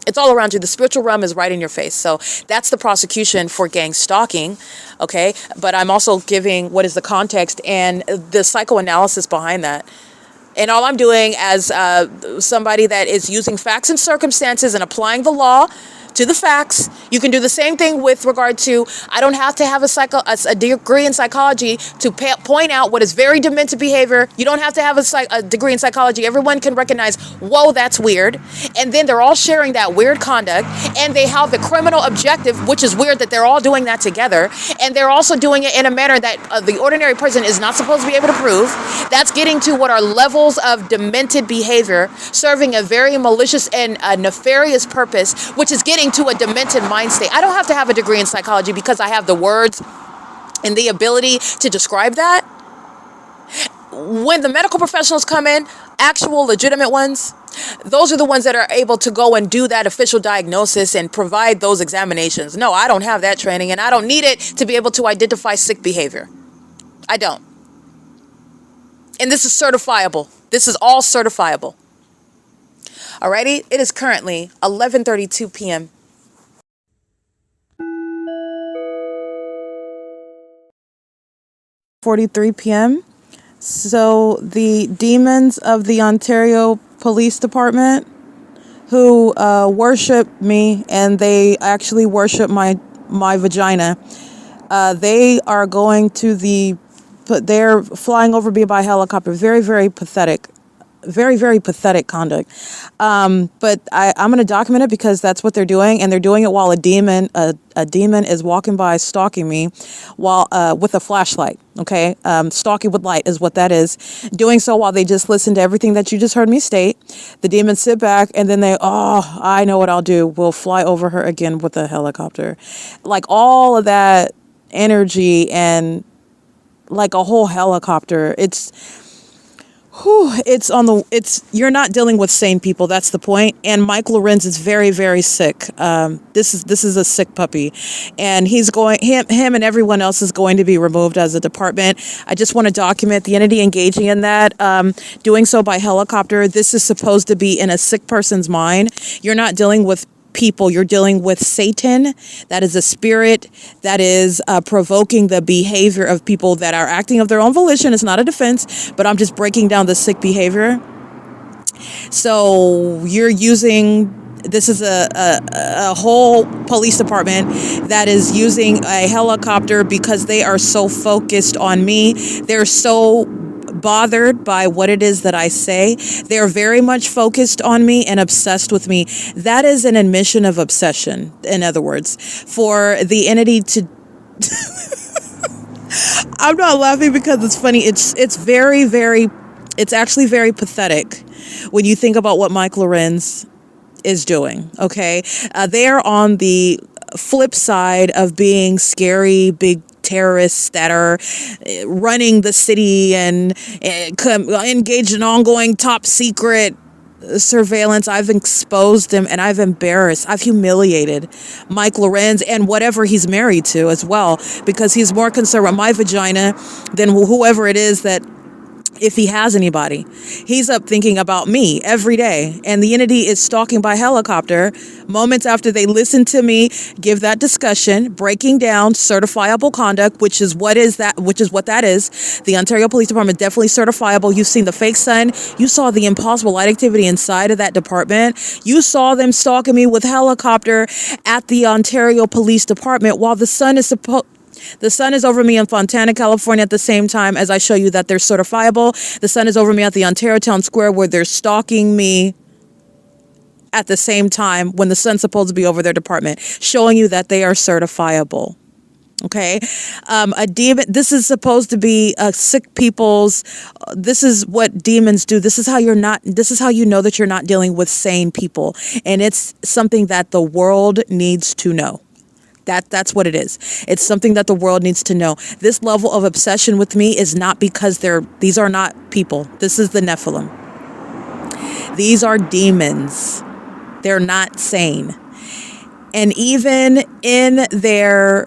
It's all around you. The spiritual realm is right in your face. So that's the prosecution for gang stalking, okay? But I'm also giving what is the context and the psychoanalysis behind that. And all I'm doing as somebody that is using facts and circumstances and applying the law to the facts. You can do the same thing with regard to, I don't have to have a degree in psychology to point out what is very demented behavior. You don't have to have a degree in psychology. Everyone can recognize, whoa, that's weird. And then they're all sharing that weird conduct, and they have the criminal objective, which is weird that they're all doing that together. And they're also doing it in a manner that the ordinary person is not supposed to be able to prove. That's getting to what are levels of demented behavior, serving a very malicious and nefarious purpose, which is getting to a demented mind state. I don't have to have a degree in psychology because I have the words and the ability to describe that. When the medical professionals come in, actual legitimate ones, those are the ones that are able to go and do that official diagnosis and provide those examinations. No, I don't have that training, and I don't need it to be able to identify sick behavior. I don't. And this is certifiable. This is all certifiable. Alrighty, it is currently 11:32 p.m. 43 p.m. So the demons of the Ontario Police Department who worship me, and they actually worship my vagina, they are going to they're flying over me by helicopter. Very, very pathetic. Very, very pathetic conduct. But I'm going to document it because that's what they're doing. And they're doing it while a demon is walking by stalking me while with a flashlight. Okay. Stalking with light is what that is. Doing so while they just listen to everything that you just heard me state. The demons sit back and then I know what I'll do. We'll fly over her again with a helicopter. Like all of that energy and like a whole helicopter. You're not dealing with sane people. That's the point. And Mike LORENZ is very, very sick. This is a sick puppy, and him and everyone else is going to be removed as a department. I just want to document the entity engaging in that, doing so by helicopter. This is supposed to be in a sick person's mind. You're not dealing with people, you're dealing with Satan. That is a spirit that is provoking the behavior of people that are acting of their own volition. It's not a defense, but I'm just breaking down the sick behavior. So this is a whole police department that is using a helicopter because they are so focused on me. They're so bothered by what it is that I say. They're very much focused on me and obsessed with me. That is an admission of obsession, in other words, for the entity to... I'm not laughing because it's funny. It's very, very... It's actually very pathetic when you think about what Mike LORENZ is doing, okay? They are on the flip side of being scary, big terrorists that are running the city and engaged in ongoing top secret surveillance. I've exposed him and I've humiliated Mike LORENZ and whatever he's married to as well, because he's more concerned with my vagina than whoever it is that if he has anybody. He's up thinking about me every day. And the entity is stalking by helicopter moments after they listen to me give that discussion, breaking down certifiable conduct, which is what that is. The Ontario Police Department definitely certifiable. You've seen the fake sun. You saw the impossible light activity inside of that department. You saw them stalking me with helicopter at the Ontario Police Department while the sun is over me in Fontana, California at the same time as I show you that they're certifiable. The sun is over me at the Ontario Town Square where they're stalking me at the same time when the sun's supposed to be over their department, showing you that they are certifiable. Okay. A demon, this is supposed to be sick people's, this is what demons do. This is how you know that you're not dealing with sane people. And it's something that the world needs to know. That's what it is. It's something that the world needs to know. This level of obsession with me is not because these are not people. This is the Nephilim. These are demons. They're not sane. And even in their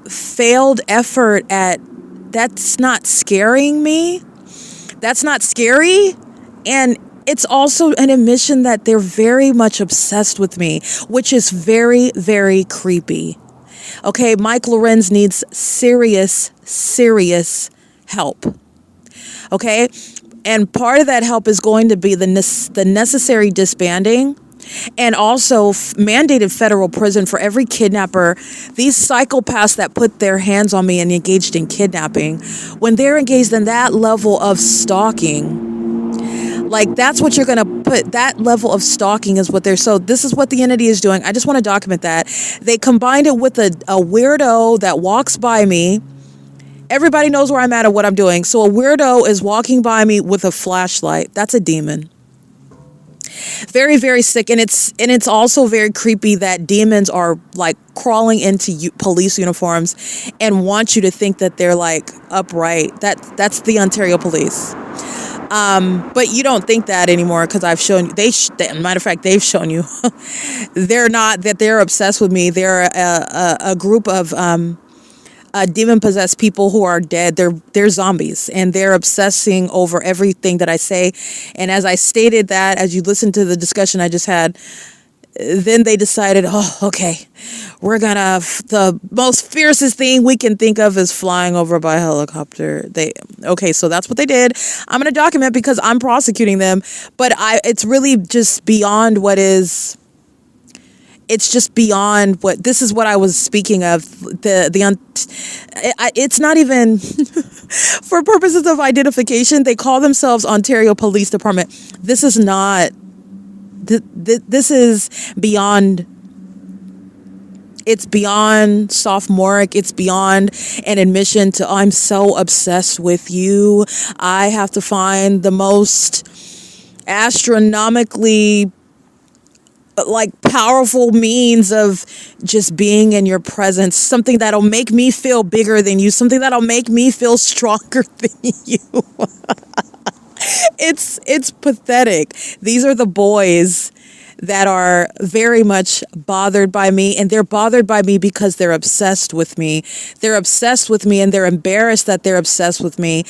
failed effort that's not scaring me. That's not scary. And it's also an admission that they're very much obsessed with me, which is very, very creepy. Okay, Mike Lorenz needs serious help. Okay, and part of that help is going to be the necessary disbanding and also mandated federal prison for every kidnapper. These psychopaths that put their hands on me and engaged in kidnapping, when they're engaged in that level of stalking, like that's what you're going to put, that level of stalking is what so this is what the entity is doing. I just want to document that. They combined it with a weirdo that walks by me. Everybody knows where I'm at and what I'm doing. So a weirdo is walking by me with a flashlight. That's a demon. Very, very sick. And it's also very creepy that demons are like crawling into police uniforms and want you to think that they're like upright. That's the Ontario Police. But you don't think that anymore because I've shown you. Matter of fact, they've shown you. They're not, that they're obsessed with me. They're a group of demon-possessed people who are dead. They're zombies, and they're obsessing over everything that I say. And as I stated that, as you listen to the discussion I just had, then they decided, oh, okay, the most fiercest thing we can think of is flying over by helicopter. Okay, so that's what they did. I'm going to document because I'm prosecuting them, but it's really just beyond what is. It's just beyond what, this is what I was speaking of. It's not even, for purposes of identification, they call themselves Ontario Police Department. This is not, this is beyond, it's beyond sophomoric. It's beyond an admission to, I'm so obsessed with you. I have to find the most astronomically powerful means of just being in your presence, something that'll make me feel bigger than you, something that'll make me feel stronger than you. It's pathetic. These are the boys that are very much bothered by me, and they're bothered by me because they're obsessed with me. They're obsessed with me, and they're embarrassed that they're obsessed with me.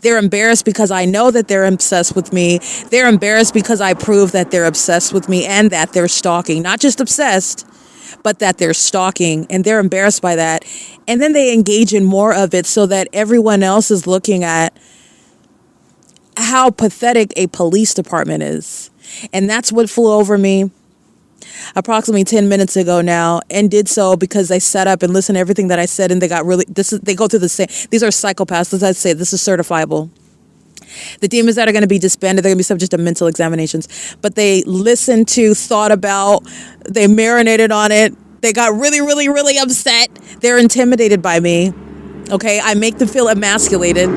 They're embarrassed because I know that they're obsessed with me. They're embarrassed because I prove that they're obsessed with me and that they're stalking. Not just obsessed, but that they're stalking, and they're embarrassed by that. And then they engage in more of it so that everyone else is looking at how pathetic a police department is. And that's what flew over me approximately 10 minutes ago now, and did so because they sat up and listened to everything that I said, and they got really, they go through the same, these are psychopaths, as I say, this is certifiable. The demons that are going to be disbanded, they're going to be subject to mental examinations, but they listened to, thought about, they marinated on it, they got really, really, really upset. They're intimidated by me. Okay, I make them feel emasculated.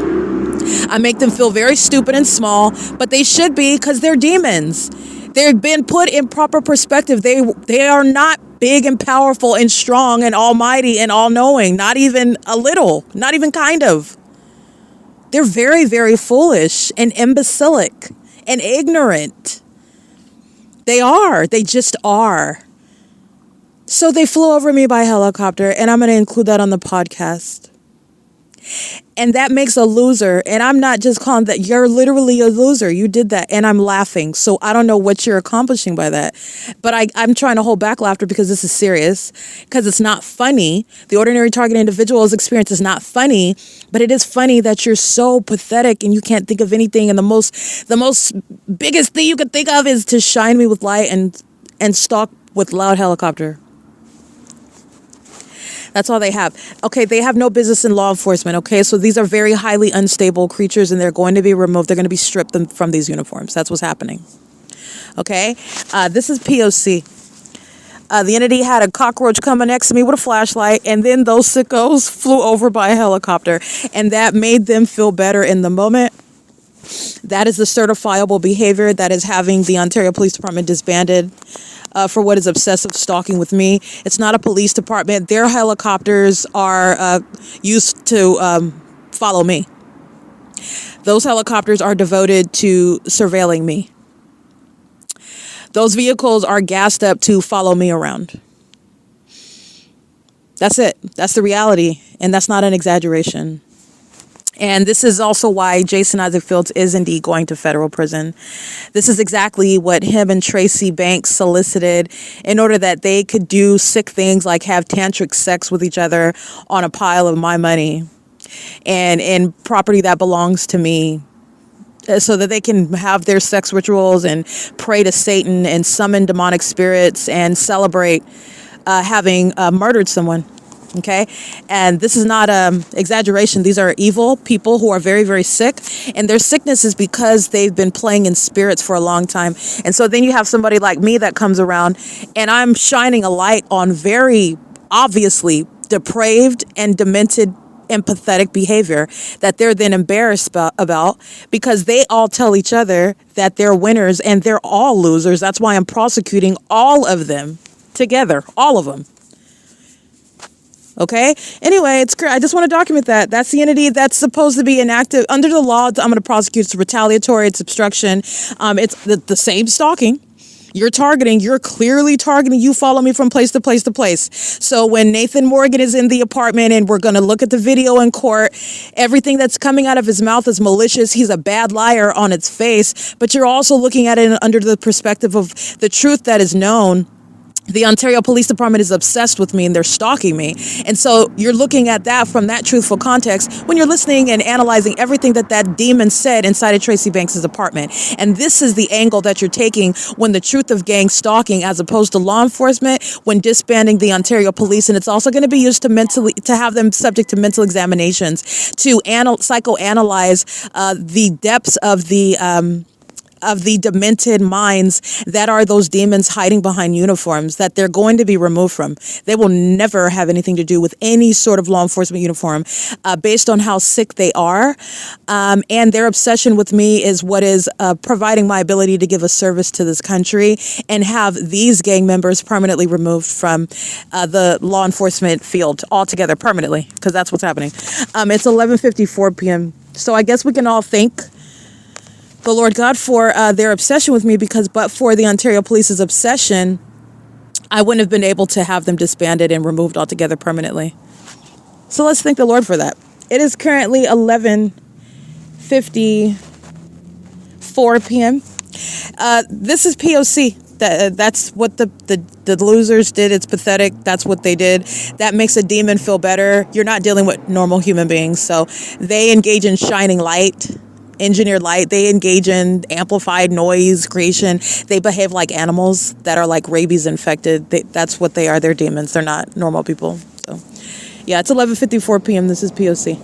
I make them feel very stupid and small, but they should be, because they're demons. They've been put in proper perspective. They are not big and powerful and strong and almighty and all-knowing. Not even a little. Not even kind of. They're very, very foolish and imbecilic and ignorant. They are. They just are. So they flew over me by helicopter, and I'm going to include that on the podcast. And that makes a loser. And I'm not just calling that. You're literally a loser. You did that. And I'm laughing. So I don't know what you're accomplishing by that. But I'm trying to hold back laughter because this is serious. Because it's not funny. The ordinary target individual's experience is not funny. But it is funny that you're so pathetic and you can't think of anything. And the most biggest thing you could think of is to shine me with light and stalk with loud helicopter. That's all they have. Okay, they have no business in law enforcement, okay? So these are very highly unstable creatures and they're going to be removed. They're going to be stripped from these uniforms. That's what's happening. Okay? This is P.O.C. The entity had a cockroach coming next to me with a flashlight, and then those sickos flew over by a helicopter, and that made them feel better in the moment. That is the certifiable behavior that is having the Ontario Police Department disbanded. For what is obsessive stalking with me. It's not a police department. Their helicopters are used to follow me. Those helicopters are devoted to surveilling me. Those vehicles are gassed up to follow me around. That's it. That's the reality. And that's not an exaggeration. And this is also why Jason Isaac Fields is indeed going to federal prison. This is exactly what him and Tracy Banks solicited in order that they could do sick things like have tantric sex with each other on a pile of my money and in property that belongs to me, so that they can have their sex rituals and pray to Satan and summon demonic spirits and celebrate having murdered someone. Okay. And this is not exaggeration. These are evil people who are very, very sick. And their sickness is because they've been playing in spirits for a long time. And so then you have somebody like me that comes around and I'm shining a light on very obviously depraved and demented and pathetic behavior that they're then embarrassed about because they all tell each other that they're winners and they're all losers. That's why I'm prosecuting all of them together, all of them. Okay. Anyway, it's great. I just want to document that. That's the entity that's supposed to be inactive under the law. I'm going to prosecute. It's retaliatory. It's obstruction. It's the same stalking. You're clearly targeting. You follow me from place to place to place. So when Nathan Morgan is in the apartment and we're going to look at the video in court, everything that's coming out of his mouth is malicious. He's a bad liar on its face. But you're also looking at it under the perspective of the truth that is known. The Ontario Police Department is obsessed with me and they're stalking me. And so you're looking at that from that truthful context when you're listening and analyzing everything that demon said inside of Tracy Banks' apartment. And this is the angle that you're taking when the truth of gang stalking as opposed to law enforcement when disbanding the Ontario Police. And it's also going to be used to have them subject to mental examinations to psychoanalyze the depths of the demented minds that are those demons hiding behind uniforms that they're going to be removed from. They will never have anything to do with any sort of law enforcement uniform based on how sick they are. And their obsession with me is what is providing my ability to give a service to this country and have these gang members permanently removed from the law enforcement field altogether permanently, because that's what's happening. It's 11:54 p.m. So I guess we can all thank the Lord God for their obsession with me, because but for the Ontario Police's obsession, I wouldn't have been able to have them disbanded and removed altogether permanently. So let's thank the Lord for that. It is currently 11:54 p.m. This is P.O.C. That's what the losers did. It's pathetic. That's what they did. That makes a demon feel better. You're not dealing with normal human beings. So they engage in shining light. Engineered light. They engage in amplified noise creation. They behave like animals that are like rabies infected. That's what they are. They're demons. They're not normal people. So yeah, it's 11:54 p.m. This is P.O.C.